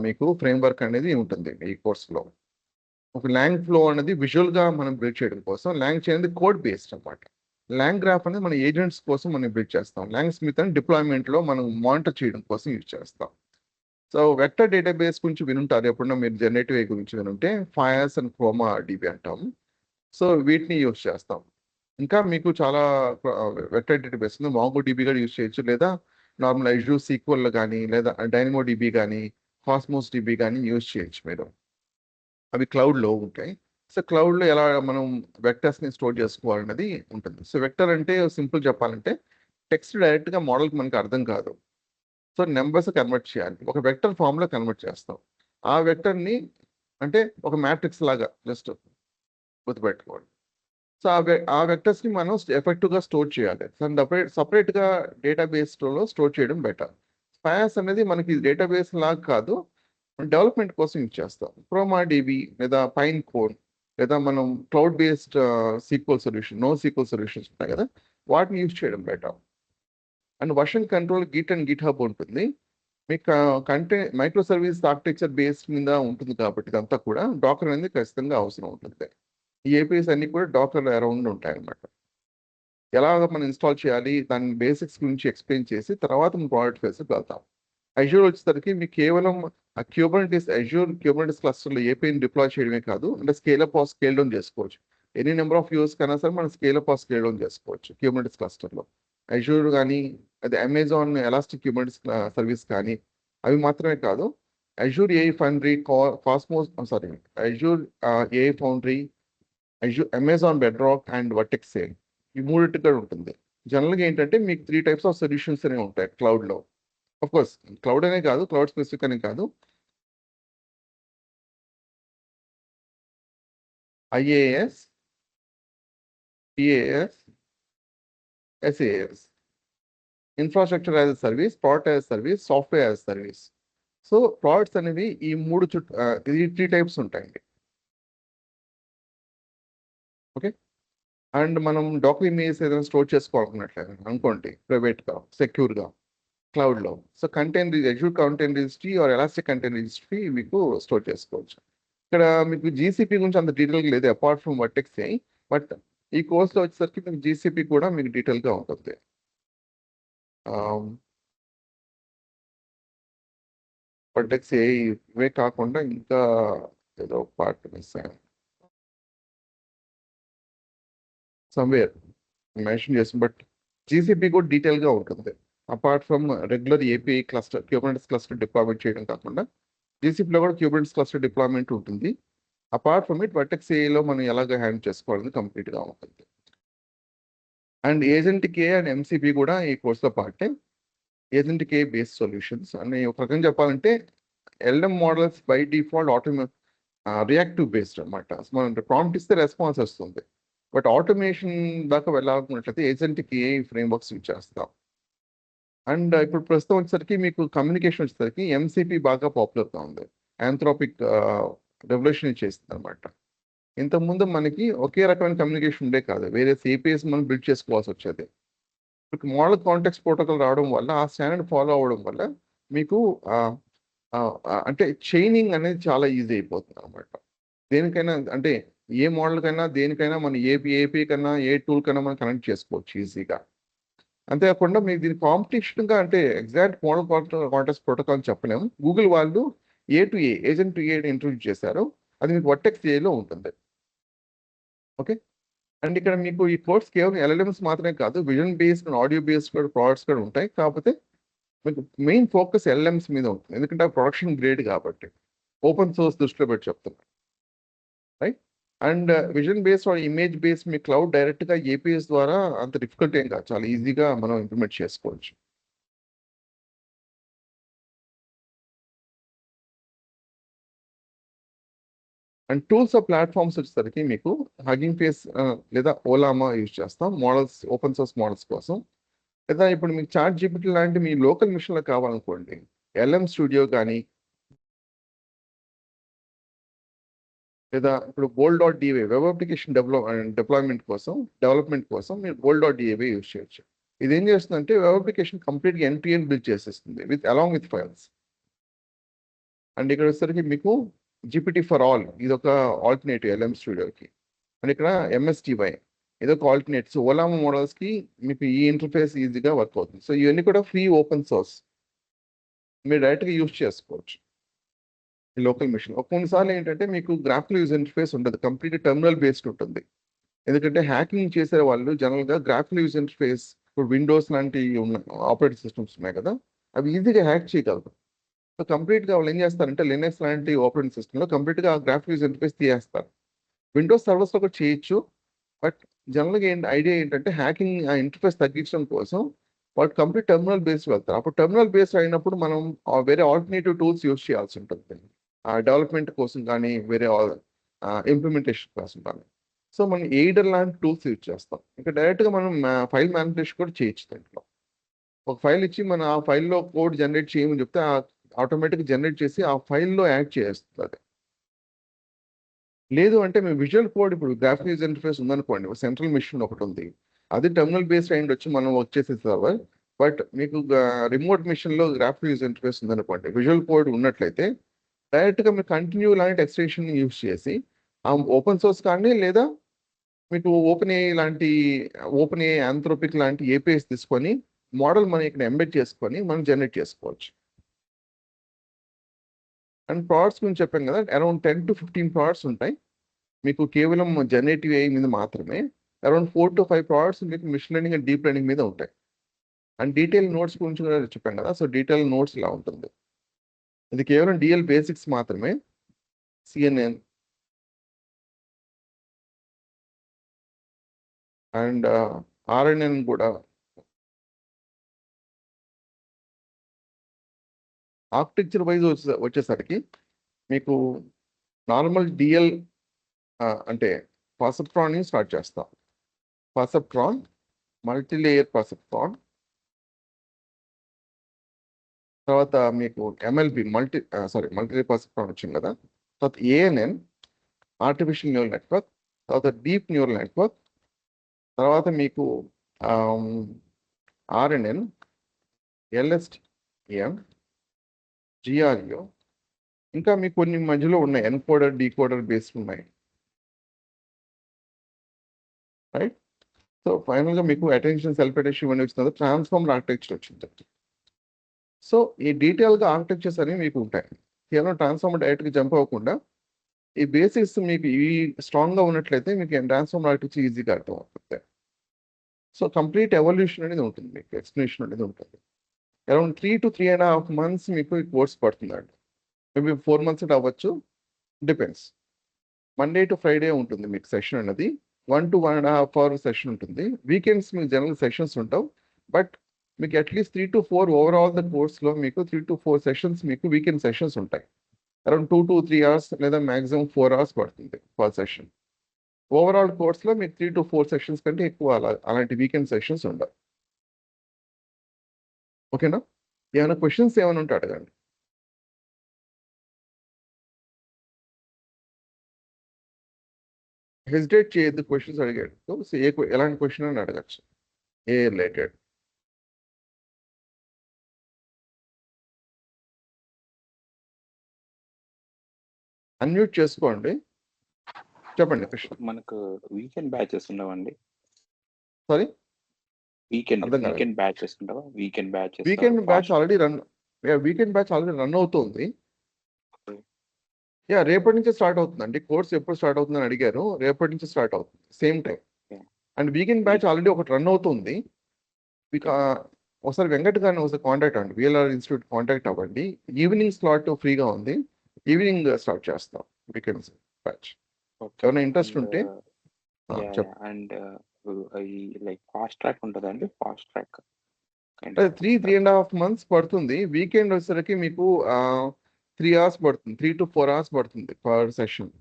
మీకు ఫ్రేమ్వర్క్ అనేది ఉంటుంది ఈ కోర్సులో. ఒక లాంగ్ ఫ్లో అనేది విజువల్గా మనం బిల్డ్ చేయడం కోసం, లాంగ్ చైన్ అనేది కోడ్ బేస్డ్ అన్నమాట. ల్యాంగ్ గ్రాఫ్ అనేది మన ఏజెంట్స్ కోసం మనం బిల్డ్ చేస్తాం. ల్యాంగ్ స్మిత్ అని డిప్లాయ్మెంట్లో మనం మానిటర్ చేయడం కోసం యూజ్ చేస్తాం. సో వెక్టర్ డేటాబేస్ గురించి వినుంటారు, ఎప్పుడన్నా మీరు జనరేటివ్ ఏ గురించి వినుంటే ఫయాస్ అండ్ క్రోమా డిబి అంటాం. సో వీటిని యూజ్ చేస్తాం. ఇంకా మీకు చాలా వెక్టర్ డేటాబేస్ ఉంది, మాంగో డిబి కూడా యూజ్ చేయొచ్చు, లేదా నార్మల్ అజ్యూర్ సీక్వెల్ కానీ, లేదా డైనమో డిబి కానీ, కాస్మోస్ డిబి కానీ యూజ్ చేయొచ్చు మీరు. అవి క్లౌడ్లో ఉంటాయి. సో క్లౌడ్లో ఎలా మనం వెక్టర్స్ని స్టోర్ చేసుకోవాలన్నది ఉంటుంది. సో వెక్టర్ అంటే సింపుల్ చెప్పాలంటే టెక్స్ట్ డైరెక్ట్గా మోడల్కి మనకు అర్థం కాదు. సో నెంబర్స్ కన్వర్ట్ చేయాలి, ఒక వెక్టర్ ఫామ్లో కన్వర్ట్ చేస్తాం. ఆ వెక్టర్ని అంటే ఒక మ్యాట్రిక్స్ లాగా జస్ట్ గుర్తుపెట్టుకోండి. సో ఆ వెక్టర్స్ని మనం ఎఫెక్టివ్గా స్టోర్ చేయాలి. సపరేట్గా డేటాబేస్లో స్టోర్ చేయడం బెటర్. ఫయాస్ అనేది మనకి డేటాబేస్ లాగా కాదు, డెవలప్మెంట్ కోసం యూజ్ చేస్తాం. క్రోమా డిబి లేదా పైన్ కోడ్ లేదా మనం cloud based SQL solution, no SQL solutions ఉంటాయి కదా, వాటిని యూజ్ చేయడం better. And version control Git and GitHub ఉంటుంది. మీకు మైక్రో సర్వీస్ ఆర్కిటెక్చర్ బేస్డ్ మీద ఉంటుంది కాబట్టి ఇదంతా కూడా డాకర్ అనేది ఖచ్చితంగా అవసరం ఉంటుంది. ఈ ఏపీఎస్ అన్ని కూడా డాకర్ అరౌండ్ ఉంటాయి అన్నమాట. ఎలాగ మనం ఇన్స్టాల్ చేయాలి దాని బేసిక్స్ గురించి ఎక్స్ప్లెయిన్ చేసి తర్వాత మనం ప్రోడక్ట్ ఫేస్కి వెళ్తాం. అజ్యూర్ వచ్చేసరికి మీకు కేవలం ఆ అజ్యూర్ క్యూబర్నెటిస్ క్లస్టర్లో ఏపీని డిప్లాయ్ చేయడమే కాదు, అంటే స్కేలప్ ఆర్ స్కేల్ డౌన్ చేసుకోవచ్చు. ఎనీ నెంబర్ ఆఫ్ యూస్ కన్నా సరే మనం స్కేలప్ ఆర్ స్కేల్ డౌన్ చేసుకోవచ్చు క్యూబర్నెటిస్ క్లస్టర్లో. అజ్యూర్ కానీ, అది అమెజాన్ ఎలాస్టిక్ క్యూబర్నెటిస్ సర్వీస్ కానీ, అవి మాత్రమే కాదు, Azure AI foundry, Azure AI foundry, Amazon Bedrock and vertex sale, ఈ మూడింటి కూడా ఉంటుంది. జనరల్గా ఏంటంటే మీకు 3 types ఆఫ్ సొల్యూషన్స్ అనేవి ఉంటాయి క్లౌడ్లో. ఆఫ్ కోర్స్ క్లౌడ్ అనే కాదు, క్లౌడ్ స్పెసిఫిక్ అనే కాదు, IaaS, PaaS, SaaS, infrastructure as a service, product as service, software as service. So products అనేవి ఈ 3 types ఉంటాయండి. ఓకే. అండ్ మనం డాక్యుమెంట్ ఇమేజ్ ఏదైనా స్టోర్ చేసుకోవాలనుకున్నట్లయితే అనుకోండి, ప్రైవేట్గా సెక్యూర్గా క్లౌడ్లో, so Azure container registry or elastic container registry మీకు స్టోర్ చేసుకోవచ్చు. ఇక్కడ మీకు జీసీపీ గురించి అంత డీటెయిల్గా లేదు apart from Vertex AI, but ఈ కోర్స్లో వచ్చేసరికి మీకు జీసీపీ కూడా మీకు డీటెయిల్గా ఉంటుంది. వర్టెక్స్ ఏఐ ఇవే కాకుండా ఇంకా ఏదో పార్ట్ మిస్ అయ్యాను సమ్వేర్ మెన్షన్ చేస్తాం, బట్ జీసీపీ కూడా డీటెయిల్గా ఉంటుంది. Apart from regular API cluster Kubernetes cluster deployment చేయడం కాకుండా జీసీపీలో కూడా క్యూబర్నెటిస్ క్లస్టర్ డిప్లాయ్మెంట్ ఉంటుంది. అపార్ట్ ఫ్రమ్ ఇట్ వర్టెక్స్ ఏఐలో మనం ఎలాగ హ్యాండిల్ చేసుకోవాలని కంప్లీట్గా ఉంటుంది. And agent K and MCP కూడా ఈ కోర్సులో పార్టే. ఏజెంట్ కే బేస్డ్ సొల్యూషన్స్ అని ఒక రకంగా చెప్పాలంటే LM models by default reactive based అనమాట. మనం ప్రాంప్ట్ ఇస్తే రెస్పాన్స్ వస్తుంది, బట్ ఆటోమేషన్ దాకా వెళ్ళాలనుకున్నట్లయితే ఏజెంట్ కే ఫ్రేమ్వర్క్స్ యూజ్ చేస్తాం. అండ్ ఇప్పుడు ప్రస్తుతం వచ్చేసరికి మీకు కమ్యూనికేషన్ వచ్చేసరికి ఎంసీపీ బాగా పాపులర్గా ఉంది, ఆంథ్రోపిక్ రెవల్యూషన్ చేస్తుంది అనమాట. ఇంతకుముందు మనకి ఒకే రకమైన కమ్యూనికేషన్ ఉండే కాదు, వేరే ఏపీఎస్ మనం బిల్డ్ చేసుకోవాల్సి వచ్చేది. ఇప్పుడు మోడల్ కాంటెక్స్ట్ ప్రోటోకాల్ రావడం వల్ల, ఆ స్టాండర్డ్ ఫాలో అవ్వడం వల్ల మీకు అంటే చైనింగ్ అనేది చాలా ఈజీ అయిపోతుంది అనమాట. దేనికైనా అంటే ఏ మోడల్కైనా దేనికైనా మనం ఏపీ కన్నా ఏ టూల్ కన్నా మనం కనెక్ట్ చేసుకోవచ్చు ఈజీగా. అంతేకాకుండా మీకు దీని కాంపిటీషన్గా అంటే ఎగ్జాక్ట్ మోడల్ కాంటెక్స్ట్ ప్రోటోకాల్ చెప్పలేము. గూగుల్ వాళ్ళు ఏజెంట్ టు ఏ ఇంట్రొడ్యూస్ చేశారు, అది మీకు వర్టెక్స్ ఏలో ఉంటుంది. ఓకే. అండ్ ఇక్కడ మీకు ఈ కోర్స్ కేవలం ఎల్ఎల్ఎంస్ మాత్రమే కాదు, విజన్ బేస్డ్ ఆడియో బేస్డ్ కూడా ప్రోడక్ట్స్ కూడా ఉంటాయి. కాకపోతే మీకు మెయిన్ ఫోకస్ ఎల్ఎంస్ మీద ఉంటుంది, ఎందుకంటే ప్రొడక్షన్ గ్రేడ్ కాబట్టి. ఓపెన్ సోర్స్ దృష్టిలో పెట్టి చెప్తున్నా, right. And vision based or image based me cloud డైరెక్ట్గా ఏపీఎస్ ద్వారా అంత డిఫికల్ట్ ఏం కాదు, చాలా ఈజీగా మనం ఇంప్లిమెంట్ చేసుకోవచ్చు. అండ్ టూల్స్ ఆఫ్ ప్లాట్ఫామ్స్ వచ్చేసరికి మీకు హగ్గింగ్ ఫేస్ లేదా ఓలామా యూజ్ చేస్తాం మోడల్స్, ఓపెన్ సోర్స్ మోడల్స్ కోసం. లేదా ఇప్పుడు మీకు చాట్ జీపీటీ లాంటి మీ లోకల్ మిషన్లో కావాలనుకోండి, ఎల్ఎం స్టూడియో కానీ, లేదా ఇప్పుడు Bolt.dai వెబ్ అప్లికేషన్ డెవలప్మెంట్ కోసం మీరు Bolt.dai యూజ్ చేయొచ్చు. ఇది ఏం చేస్తుందంటే వెబ్ అప్లికేషన్ కంప్లీట్గా end-to-end బిల్డ్ చేసేస్తుంది అలాంగ్ విత్ ఫైల్స్. అండ్ ఇక్కడ వచ్చేసరికి మీకు GPT ఫర్ ఆల్, ఇది ఒక ఆల్టర్నేటివ్ ఎల్ఎం స్టూడియోకి. అండ్ ఇక్కడ MSTY ఏదో ఒక ఆల్టర్నేట్స్ ఓలా మోడల్స్కి మీకు ఈ ఇంటర్ఫేస్ ఈజీగా వర్క్ అవుతుంది. సో ఇవన్నీ కూడా ఫ్రీ ఓపెన్ సోర్స్, మీరు డైరెక్ట్గా యూజ్ చేసుకోవచ్చు ఈ లోకల్ మిషన్. కొన్నిసార్లు ఏంటంటే మీకు గ్రాఫికల్ యూజ్ ఇంటర్ఫేస్ ఉండదు, కంప్లీట్ టెర్మినల్ బేస్డ్ ఉంటుంది. ఎందుకంటే హ్యాకింగ్ చేసే వాళ్ళు జనరల్గా గ్రాఫికల్ యూజ్ ఇంటర్ఫేస్, ఇప్పుడు విండోస్ లాంటి ఉన్న ఆపరేటింగ్ సిస్టమ్స్ ఉన్నాయి కదా, అవి ఈజీగా హ్యాక్ చేయగలరు. సో కంప్లీట్గా వాళ్ళు ఏం చేస్తారంటే లినక్స్ లాంటి ఆపరేటింగ్ సిస్టంలో కంప్లీట్గా గ్రాఫికల్ యూజ్ ఇంటర్ఫేస్ తీయేస్తారు. విండోస్ సర్వర్స్లో కూడా చేయొచ్చు, బట్ జనరల్గా ఐడియా ఏంటంటే హ్యాకింగ్ ఆ ఇంటర్ఫేస్ తగ్గించడం కోసం వాళ్ళు కంప్లీట్ టెర్మినల్ బేస్డ్ వెళ్తారు. అప్పుడు టెర్మినల్ బేస్డ్ అయినప్పుడు మనం వేరే ఆల్టర్నేటివ్ టూల్స్ యూజ్ చేయాల్సి ఉంటుంది, డెవలప్మెంట్ కోసం కానీ వేరే ఇంప్లిమెంటేషన్ కోసం కానీ. సో మనం ఎయిడర్ లాంటి టూల్స్ యూజ్ చేస్తాం. ఇంకా డైరెక్ట్గా మనం ఫైల్ మ్యానిపులేషన్ కూడా చేయొచ్చు. దాంట్లో ఒక ఫైల్ ఇచ్చి మనం ఆ ఫైల్లో కోడ్ జనరేట్ చేయమని చెప్తే ఆటోమేటిక్గా జనరేట్ చేసి ఆ ఫైల్లో యాడ్ చేస్తుంది అది. లేదు అంటే మేము విజువల్ కోడ్, ఇప్పుడు గ్రాఫిక్ యూజర్ ఇంటర్ఫేస్ ఉందనుకోండి, సెంట్రల్ మిషన్ ఒకటి ఉంది, అది టెర్మినల్ బేస్డ్ అయ్యి వచ్చి మనం వర్క్ చేసే సర్వర్. బట్ మీకు రిమోట్ మిషన్లో గ్రాఫిక్ యూజర్ ఇంటర్ఫేస్ ఉందనుకోండి, విజువల్ కోడ్ ఉన్నట్లయితే డైరెక్ట్గా మీరు కంటిన్యూ లాంటి ఎక్స్టెన్షన్ యూజ్ చేసి ఆ ఓపెన్ సోర్స్ కానీ లేదా మీకు ఓపెన్ ఏ లాంటి ఓపెన్ ఏ ఆంథ్రోపిక్ లాంటి ఏపీఎస్ తీసుకొని మోడల్ మనం ఇక్కడ ఎంబెడ్ చేసుకొని మనం జనరేట్ చేసుకోవచ్చు. అండ్ ప్రోడక్ట్స్ గురించి చెప్పాం కదా, అరౌండ్ 10 to 15 ప్రోడక్ట్స్ ఉంటాయి మీకు కేవలం జనరేటివ్ ఏఐ మీద మాత్రమే. అరౌండ్ 4 to 5 ప్రోడక్ట్స్ మీకు machine learning and deep learning మీద ఉంటాయి. అండ్ డీటెయిల్ నోట్స్ గురించి కూడా చెప్పాం కదా, సో డీటెయిల్ నోట్స్ ఇలా ఉంటుంది. ఇది కేవలం డిఎల్ బేసిక్స్ మాత్రమే. సిఎన్ఎన్ అండ్ ఆర్ఎన్ఎన్ కూడా. ఆర్కిటెక్చర్ వైజ్ వచ్చేసరికి మీకు నార్మల్ డిఎల్ అంటే పర్సెప్ట్రాన్ స్టార్ట్ చేస్తాం. పర్సెప్ట్రాన్, మల్టీలేయర్ పర్సెప్ట్రాన్, తర్వాత మీకు ఎంఎల్బి మల్టీలేయర్ పర్సెప్ట్రాన్ వచ్చింది కదా, తర్వాత ఏఎన్ఎన్ ఆర్టిఫిషియల్ న్యూరల్ నెట్వర్క్, తర్వాత డీప్ న్యూరల్ నెట్వర్క్, తర్వాత మీకు ఆర్ఎన్ఎన్, ఎల్ఎస్టిఎం, జిఆర్యో, ఇంకా మీకు కొన్ని మధ్యలో ఉన్నాయి ఎన్కోడర్ డీకోడర్ బేస్డ్ ఉన్నాయి, రైట్. సో ఫైనల్గా మీకు అటెన్షన్ సెల్ఫ్-అటెన్షన్ ఇవన్నీ వచ్చిన ట్రాన్స్ఫార్మర్ ఆర్కిటెక్చర్ వచ్చింది. సో ఈ డీటెయిల్గా ఆర్కిటెక్చర్స్ అనేవి మీకు ఉంటాయి. కేవలం ట్రాన్స్ఫార్మర్ డైరెక్ట్గా జంప్ అవ్వకుండా ఈ బేసిక్స్ మీకు ఈ స్ట్రాంగ్గా ఉన్నట్లయితే మీకు ట్రాన్స్ఫార్మర్ ఆర్కిటెక్చర్ ఈజీగా అర్థం అవుతుంది. సో కంప్లీట్ ఎవల్యూషన్ అనేది ఉంటుంది, మీకు ఎక్స్ప్లెనేషన్ అనేది ఉంటుంది. అరౌండ్ 3 to 3.5 months మీకు ఈ కోర్స్ పడుతుందండి. మేబీ 4 months అవ్వచ్చు, డిపెండ్స్. మండే టు ఫ్రైడే ఉంటుంది మీకు సెషన్ అనేది. 1 to 1.5 hour సెషన్ ఉంటుంది. వీకెండ్స్ మీకు జనరల్ సెషన్స్ ఉంటావు, బట్ మీకు అట్లీస్ట్ 3 to 4 ఓవరాల్ ద కోర్స్లో మీకు 3 to 4 సెషన్స్ మీకు వీకెండ్ సెషన్స్ ఉంటాయి. అరౌండ్ 2 to 3 hours లేదా మ్యాక్సిమం 4 hours పడుతుంది పర్ సెషన్. ఓవరాల్ కోర్స్లో మీకు 3 to 4 సెషన్స్ కంటే ఎక్కువ అలాంటి వీకెండ్ సెషన్స్ ఉండవు. ఓకేనా? ఏమైనా క్వశ్చన్స్ ఏమైనా ఉంటే అడగండి. హెసిటేట్ చేయొద్దు క్వశ్చన్స్ అడిగాడు. సో ఎలాంటి క్వశ్చన్ అని అడగచ్చు, ఏ రిలేటెడ్. అన్మ్యూట్ చేసుకోండి, చెప్పండి క్వశ్చన్. మనకు వీకెండ్ బ్యాచెస్ ఉండవండి? సారీ, వీకెండ్ బ్యాచెస్ ఉండవా? వీకెండ్ బ్యాచ్ ఆల్రెడీ రన్ అవుతుంది. రేపటి నుంచి స్టార్ట్ అవుతుందండి. కోర్స్ ఎప్పుడు స్టార్ట్ అవుతుందని అడిగారు, రేపటి నుంచి స్టార్ట్ అవుతుంది same time. And weekend batch already ఒకటి రన్ అవుతుంది. ఒకసారి వెంకట్ గారిని ఒకసారి కాంటాక్ట్ అవ్వండి, విఎల్ఆర్ ఇన్స్టిట్యూట్ కాంటాక్ట్ అవ్వండి. ఈవినింగ్ స్లాట్ ఫ్రీగా ఉంది, ఈవినింగ్ స్టార్ట్ చేస్తాం వీకెండ్ బ్యాచ్. ఎవరైనా ఇంట్రెస్ట్ ఉంటే అండ్ లైక్ ఫాస్ట్ ట్రాక్ ఉంటుందండి? ఫాస్ట్ ట్రాక్ 3.5 months పడుతుంది. వీకెండ్ వచ్చేసరికి మీకు 3 hours పడుతుంది, 3 to 4 hours పడుతుంది పర్ సెషన్.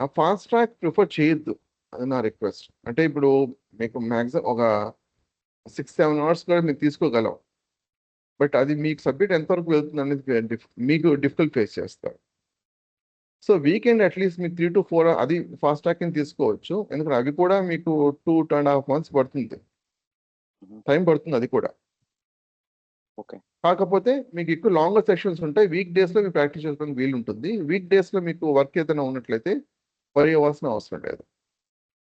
ఆ ఫాస్ట్ ట్రాక్ ప్రిఫర్ చేయొద్దు, అది నా రిక్వెస్ట్. అంటే ఇప్పుడు మీకు మ్యాక్సిమం ఒక 6-7 hours కూడా మీరు తీసుకోగలం, బట్ అది మీకు సబ్జెక్ట్ ఎంతవరకు వెళ్తుంది అనేది మీకు డిఫికల్ట్ ఫేస్ చేస్తారు. సో వీకెండ్ అట్లీస్ట్ మీకు 3 to 4 అది ఫాస్ట్ ట్రాక్ కింద తీసుకోవచ్చు, ఎందుకంటే అవి కూడా మీకు 2.5 months పడుతుంది, టైం పడుతుంది అది కూడా. ఓకే. కాకపోతే మీకు ఎక్కువ లాంగర్ సెషన్స్ ఉంటాయి. వీక్ డేస్లో మీరు ప్రాక్టీస్ చేసుకోవడానికి వీలు ఉంటుంది. వీక్ డేస్లో మీకు వర్క్ ఏదైనా ఉన్నట్లయితే వరి అవ్వాల్సిన అవసరం లేదు.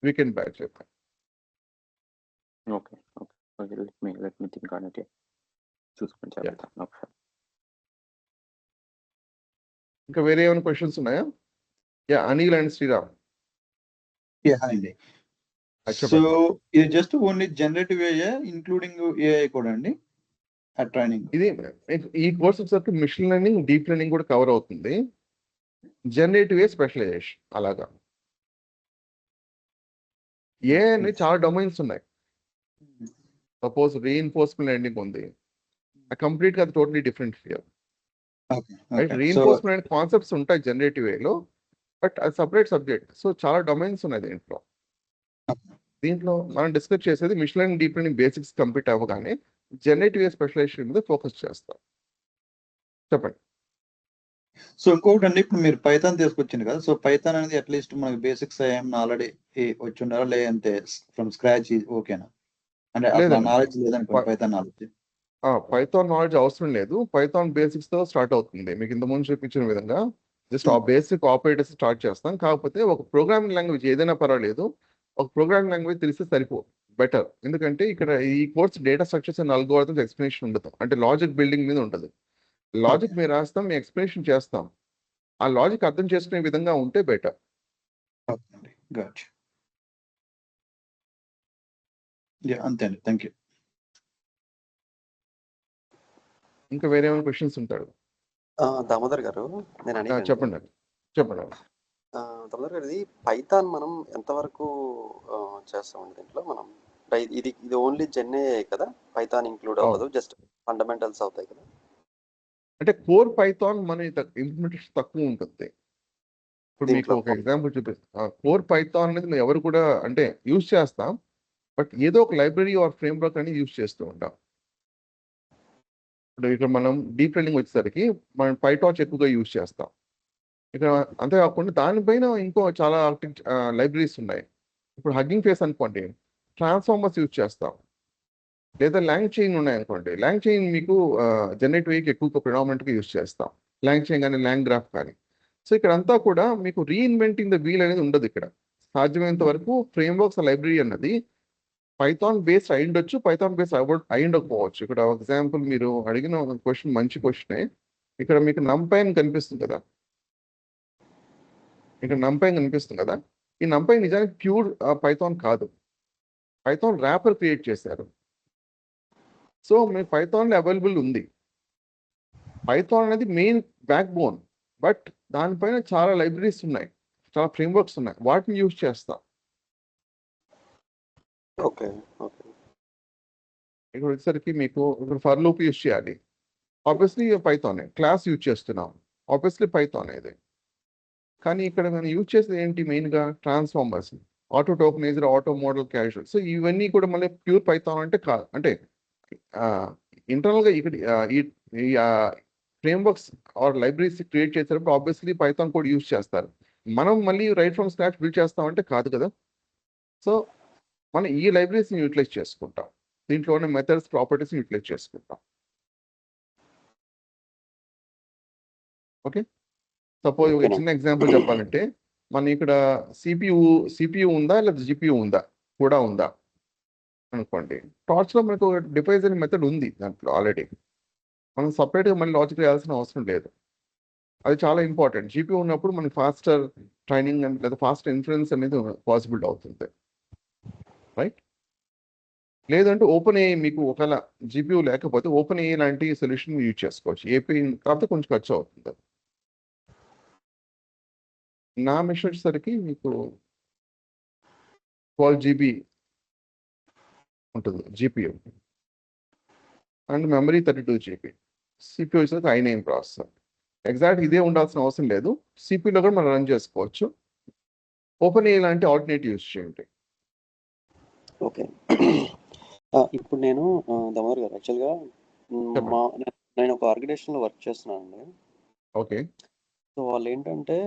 వీకెండ్ బ్యాచ్ చెప్తాను. Okay. Okay. Okay. Let me think on it. చూసుకొని చెప్తాను ఒకసారి. ఇంకా వేరే ఏమైనా క్వశ్చన్స్ ఉన్నాయా? అనిల్ అండ్ శ్రీరామ్. అండి. సో చెప్పండి. ఇది just only generative AI including AI కూడా అండి ఆ ట్రైనింగ్? ఇది ఈ కోర్స్ వచ్చేసరికి మిషన్ లెర్నింగ్, డీప్ లెర్నింగ్ కూడా కవర్ అవుతుంది. జనరేటివ్ ఏ స్పెషలైజేషన్ అలాగా. ఏ అని చాలా డొమైన్స్ ఉన్నాయి. సపోజ్ రీఇన్ఫోర్స్మెంట్ లెర్నింగ్ ఉంది, కంప్లీట్ గా అది totally different field. Right, reinforcement concepts ఉంటాయి జనరేటివ్ ఏలో, బట్ అది సపరేట్ సబ్జెక్ట్. సో చాలా డొమైన్స్ ఉన్నాయి దీంట్లో. దీంట్లో మనం డిస్కస్ చేసేది machine learning, deep learning basics complete అవ్వగానే జనరేటివ్ స్పెషలైజేషన్ మీద ఫోకస్ చేస్తాం. చెప్పండి. సో ఇంకొకటి అండి, ఇప్పుడు మీరు పైథాన్ తీసుకొచ్చింది కదా, సో పైథాన్ అనేది అట్లీస్ట్ మనకి బేసిక్స్ ఏమన్నా ఆల్రెడీ వచ్చి ఉండాలా, లేదంటే ఫ్రమ్ స్క్రాచ్ ఓకేనా? అంటే అసలు నాలెడ్జ్ లేదనుకోండి పైథాన్ నాలెడ్జ్. పైథాన్ నాలెడ్జ్ అవసరం లేదు. పైథాన్ బేసిక్స్ తో స్టార్ట్ అవుతుంది. మీకు ఇంత ముందు చూపించిన విధంగా జస్ట్ ఆ బేసిక్ ఆపరేటర్స్ స్టార్ట్ చేస్తాం. కాకపోతే ఒక ప్రోగ్రామింగ్ లాంగ్వేజ్ ఏదైనా పర్వాలేదు, ఒక ప్రోగ్రామింగ్ లాంగ్వేజ్ తెలిస్తే సరిపో బెటర్. ఎందుకంటే ఇక్కడ ఈ course data structures and algorithms explanation ఉండదు, అంటే లాజిక్ బిల్డింగ్ మీద ఉంటుంది. లాజిక్ మీరు రాస్తాం, మేము ఎక్స్ప్లెనేషన్ చేస్తాం. ఆ లాజిక్ అర్థం చేసుకునే విధంగా ఉంటే బెటర్. అంతే అండి, థ్యాంక్ యూ. ఇంకా వేరే ఏమైనా క్వశ్చన్స్ ఉంటాడు? దామోదర్ గారు, నేను చెప్పండి. దామోదర్ గారు, ఇది పైథాన్ మనం ఎంతవరకు చేస్తామండి దీంట్లో? మనం ఇది ఓన్లీ జెన్ఏ కదా, పైథాన్ ఇంక్లూడ్ అవ్వదు, జస్ట్ ఫండమెంటల్స్ అవుతాయి కదా? అంటే కోర్ పైథాన్ మన ఇంప్లిమెంటేషన్ తక్కువ ఉంటుంది. ఇప్పుడు మీకు ఒక ఎగ్జాంపుల్ చూపిస్తాను. కోర్ పైథాన్ అనేది మేము ఎవరు కూడా అంటే యూజ్ చేస్తాం, బట్ ఏదో ఒక లైబ్రరీ ఆర్ ఫ్రేమ్వర్క్ అనేది యూజ్ చేస్తూ ఉంటాం. ఇప్పుడు ఇక్కడ మనం డీప్ లెర్నింగ్ వచ్చేసరికి మనం పైటార్చ్ ఎక్కువగా యూజ్ చేస్తాం. ఇక్కడ అంతేకాకుండా దానిపైన ఇంకో చాలా లైబ్రరీస్ ఉన్నాయి. ఇప్పుడు హగ్గింగ్ ఫేస్ అనుకోండి, ట్రాన్స్ఫార్మర్స్ యూజ్ చేస్తాం. లేదా ల్యాంగ్ చైన్ ఉన్నాయనుకోండి, ల్యాంగ్ చైన్ మీకు జనరేటివ్ ఏకి ఎక్కువ ప్రిడామినెంట్గా యూజ్ చేస్తాం. ల్యాంగ్ చైన్ కానీ ల్యాంగ్ గ్రాఫ్ కానీ. సో ఇక్కడ అంతా కూడా మీకు రీఇన్వెంటింగ్ ద వీల్ అనేది ఉండదు. ఇక్కడ సాధ్యమైనంత వరకు ఫ్రేమ్వర్క్స్ లైబ్రరీ అన్నది పైథాన్ బేస్డ్ అయి ఉండొచ్చు, పైథాన్ బేస్డ్ అయి ఉండకపోవచ్చు. ఇక్కడ ఎగ్జాంపుల్ మీరు అడిగిన క్వశ్చన్ మంచి క్వశ్చనే. ఇక్కడ మీకు నంపై కనిపిస్తుంది కదా, ఇక్కడ నంపై కనిపిస్తుంది కదా. ఈ నంపై నిజానికి ప్యూర్ పైథాన్ కాదు, పైథాన్ ర్యాపర్ క్రియేట్ చేశారు. సో మీ పైథాన్లో అవైలబుల్ ఉంది. పైథాన్ అనేది మెయిన్ బ్యాక్ బోన్, బట్ దానిపైన చాలా లైబ్రరీస్ ఉన్నాయి, చాలా ఫ్రేమ్వర్క్స్ ఉన్నాయి, వాటిని యూజ్ చేస్తాం. ఓకే. ఇక్కడ వచ్చేసరికి మీకు ఇప్పుడు ఫర్ లూప్ యూజ్ చేయాలి, ఆబ్వియస్లీ పైథానే. క్లాస్ యూజ్ చేస్తున్నాం, ఆబ్వియస్లీ పైథాన్ ఇది. కానీ ఇక్కడ మనం యూజ్ చేసేది ఏంటి? మెయిన్గా transformers, auto tokenizer, auto model, casual. So ఇవన్నీ కూడా మళ్ళీ ప్యూర్ పైథాన్ అంటే కాదు. అంటే ఇంటర్నల్గా ఇక్కడ ఈ ఫ్రేమ్వర్క్స్ ఆర్ లైబ్రరీస్ క్రియేట్ చేసేటప్పుడు ఆబ్వియస్లీ పైథాన్ కూడా యూజ్ చేస్తారు. మనం మళ్ళీ రైట్ ఫ్రమ్ స్క్రాచ్ బిల్డ్ చేస్తామంటే కాదు కదా. సో మనం ఈ లైబ్రరీస్ని యూటిలైజ్ చేసుకుంటాం, దీంట్లోనే మెథడ్స్, ప్రాపర్టీస్ని యూటిలైజ్ చేసుకుంటాం. ఓకే, సపోజ్ ఒక చిన్న ఎగ్జాంపుల్ చెప్పాలంటే, మన ఇక్కడ సిపియు ఉందా లేదా జిపియు ఉందా కూడా ఉందా అనుకోండి. టార్చ్లో మనకు ఒక డిఫైజ్ అనే మెథడ్ ఉంది దాంట్లో ఆల్రెడీ. మనం సపరేట్గా మళ్ళీ లాజిక్ వేయాల్సిన అవసరం లేదు. అది చాలా ఇంపార్టెంట్. జీపీ ఉన్నప్పుడు మనకి ఫాస్టర్ ట్రైనింగ్ అండ్ లేదా ఫాస్ట్ ఇన్ఫ్లుయెన్స్ అనేది పాసిబుల్ అవుతుంది, రైట్? లేదంటే ఓపెన్ ఏఐ, మీకు ఒకవేళ జీపీయూ లేకపోతే ఓపెన్ ఏఐ లాంటి సొల్యూషన్ యూజ్ చేసుకోవచ్చు. ఏపీ కాకపోతే కొంచెం ఖర్చు అవుతుంది. నా మెషిన్ వచ్చేసరికి మీకు 12 GB ఉంటుంది GPU, and memory 32 GB. CPU వచ్చేసరికి i9 ప్రాసెసర్. ఎగ్జాక్ట్ ఇదే ఉండాల్సిన అవసరం లేదు, సిపియూలో కూడా మనం రన్ చేసుకోవచ్చు. ఓపెన్ ఏఐ లాంటి ఆల్టర్నేటివ్ యూజ్ చేయండి. ఓకే. ఇప్పుడు నేను దామోదర్ గారు, యాక్చువల్గా నేను ఒక ఆర్గనైజేషన్లో వర్క్ చేస్తున్నానండి. ఓకే. సో వాళ్ళు ఏంటంటే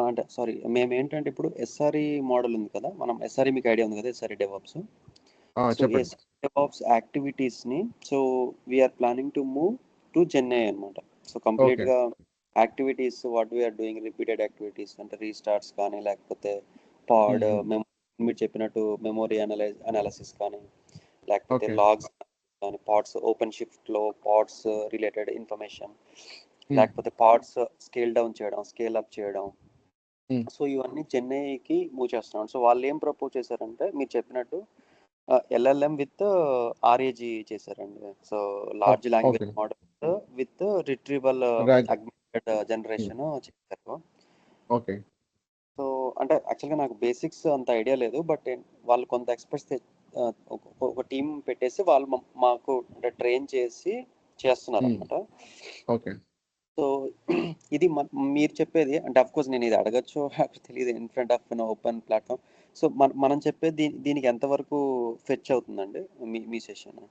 అంటే సారీ, మేము ఏంటంటే ఇప్పుడు ఎస్ఆర్ఈ మోడల్ ఉంది కదా, మనం ఎస్ఆర్ఈ మీకు ఐడియా ఉంది కదా, ఎస్ఆర్ఈ డెవాప్స్. సో డెవాప్స్ యాక్టివిటీస్ని so we're planning to move to GenAI అనమాట. సో కంప్లీట్గా activities what we're doing repeated activities అంటే రీస్టార్ట్స్ కానీ, లేకపోతే పాడ్ మెమరీ మీరు చెప్పినట్టు మెమొరీ అనాలిసిస్ కానీ లేకపోతే Okay. లాగ్స్ కానీ పార్ట్స్ ఓపెన్ షిఫ్ట్లో పార్ట్స్ రిలేటెడ్ ఇన్ఫర్మేషన్ లేకపోతే పార్ట్స్ స్కేల్ డౌన్ చేయడం స్కేల్ అప్ చేయడం. Hmm. సో ఇవన్నీ చెన్నైకి మూవ్ చేస్తున్నాం. సో వాళ్ళు ఏం ప్రపోజ్ చేశారంటే మీరు చెప్పినట్టు ఎల్ఎల్ఎం విత్ ఆర్ఏజీ చేశారండి. So large language okay. Model with retrieval RAG. Augmented generation చేశారు. Okay. సో అంటే యాక్చువల్గా నాకు బేసిక్స్ అంత ఐడియా లేదు, బట్ వాళ్ళు కొంత ఎక్స్పర్ట్స్ ఒక టీం పెట్టేసి వాళ్ళు మాకు అంటే ట్రైన్ చేసి చేస్తున్నారు అనమాట. Okay. సో ఇది మీరు చెప్పేది అంటే అఫ్ కోర్స్ నేను ఇది అడగచ్చు తెలియదు in front of open platform. So మనం చెప్పేది దీనికి ఎంతవరకు ఫెచ్ అవుతుందండి మీ సెషన్?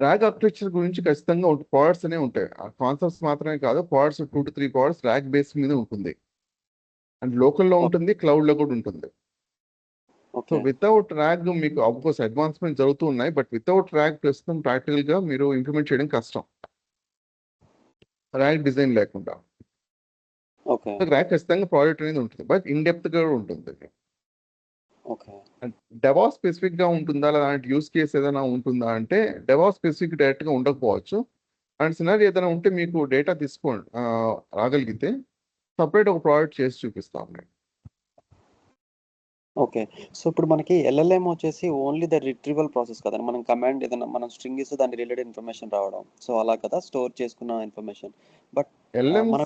ర్యాగ్ ఆర్కిటెక్చర్ గురించి ఖచ్చితంగా పాడ్స్ అనే ఉంటాయి. ఆ కాన్సెప్ట్స్ మాత్రమే కాదు, pods 2 to 3 pods RAG base మీద ఉంటుంది. అండ్ లోకల్లో ఉంటుంది, క్లౌడ్ లో కూడా ఉంటుంది. సో ఓకే వితౌట్ ర్యాగ్ మీకు ఆఫ్కోర్స్ అడ్వాన్స్మెంట్ జరుగుతూ ఉన్నాయి, బట్ వితౌట్ ర్యాగ్ ప్రస్తుతం ప్రాక్టికల్ గా మీరు ఇంప్లిమెంట్ చేయడం కష్టం, ర్యాగ్ డిజైన్ లేకుండా. ఓకే ర్యాగ్ ఖచ్చితంగా ప్రాజెక్ట్ అనేది ఉంటుంది, బట్ ఇన్ డెప్త్ గా కూడా ఉంటుంది. ఓకే డెవాస్ స్పెసిఫిక్ గా ఉంటుందా, అలాంటి యూస్ కేస్ ఏదైనా ఉంటుందా అంటే డెవాస్ స్పెసిఫిక్ డైరెక్ట్ గా ఉండకపోవచ్చు. అండ్ సినారీ ఏదైనా ఉంటే మీకు డేటా తీసుకోండి రాగలిగితే సపరేట్ ఒక ప్రాజెక్ట్ చేసి చూపిస్తాం నేను. ఓకే. సో ఇప్పుడు మనకి ఎల్ఎల్ఎం వచ్చేసి ఓన్లీ ద రిట్రీవల్ ప్రాసెస్ కదండి. మనం కమాండ్ ఏదైనా మనం స్ట్రింగ్ ఇస్తే దాని రిలేటెడ్ ఇన్ఫర్మేషన్ రావడం. సో అలా కదా స్టోర్ చేసుకున్న ఇన్ఫర్మేషన్. బట్ మన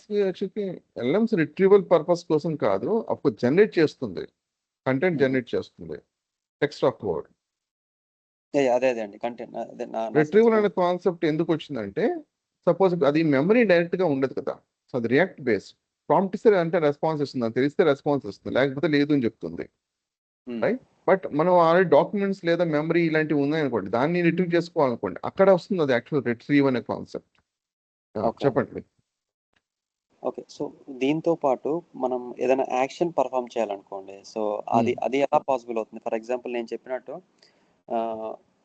ఎల్ఎంస్ రిట్రీవల్ పర్పస్ కోసం కాదు, అప్పుడు జనరేట్ చేస్తుంది, కంటెంట్ జనరేట్ చేస్తుంది, టెక్స్ట్ ఆఫ్ వర్డ్. అదే అండి కంటెంట్ అదే రిట్రీవల్ అనే కాన్సెప్ట్ ఎందుకు వచ్చిందంటే, సపోజ్ అది మెమరీ డైరెక్ట్ గా ఉండదు కదా, సో అది రియాక్ట్ బేస్డ్. ప్రాంప్ట్ ఇస్తే అంటే రెస్పాన్స్ ఇస్తుంది, అది తెలిస్తే రెస్పాన్స్ వస్తుంది, లేకపోతే లేదు అని చెప్తుంది, రైట్? బట్ మనం ఆల్రెడీ డాక్యుమెంట్స్ లేదా మెమరీ ఇలాంటివి ఉన్నాయనుకోండి, దాన్ని రిట్రీవ్ చేసుకోవాలనుకోండి, అక్కడ వస్తుంది అది యాక్చువల్ రిట్రీవ్ అనే కాన్సెప్ట్. చెప్పండి. ఓకే. సో దీంతో పాటు మనం ఏదైనా యాక్షన్ పర్ఫామ్ చేయాలనుకోండి, సో అది ఎలా పాసిబుల్ అవుతుంది? ఫర్ ఎగ్జాంపుల్ నేను చెప్పినట్టు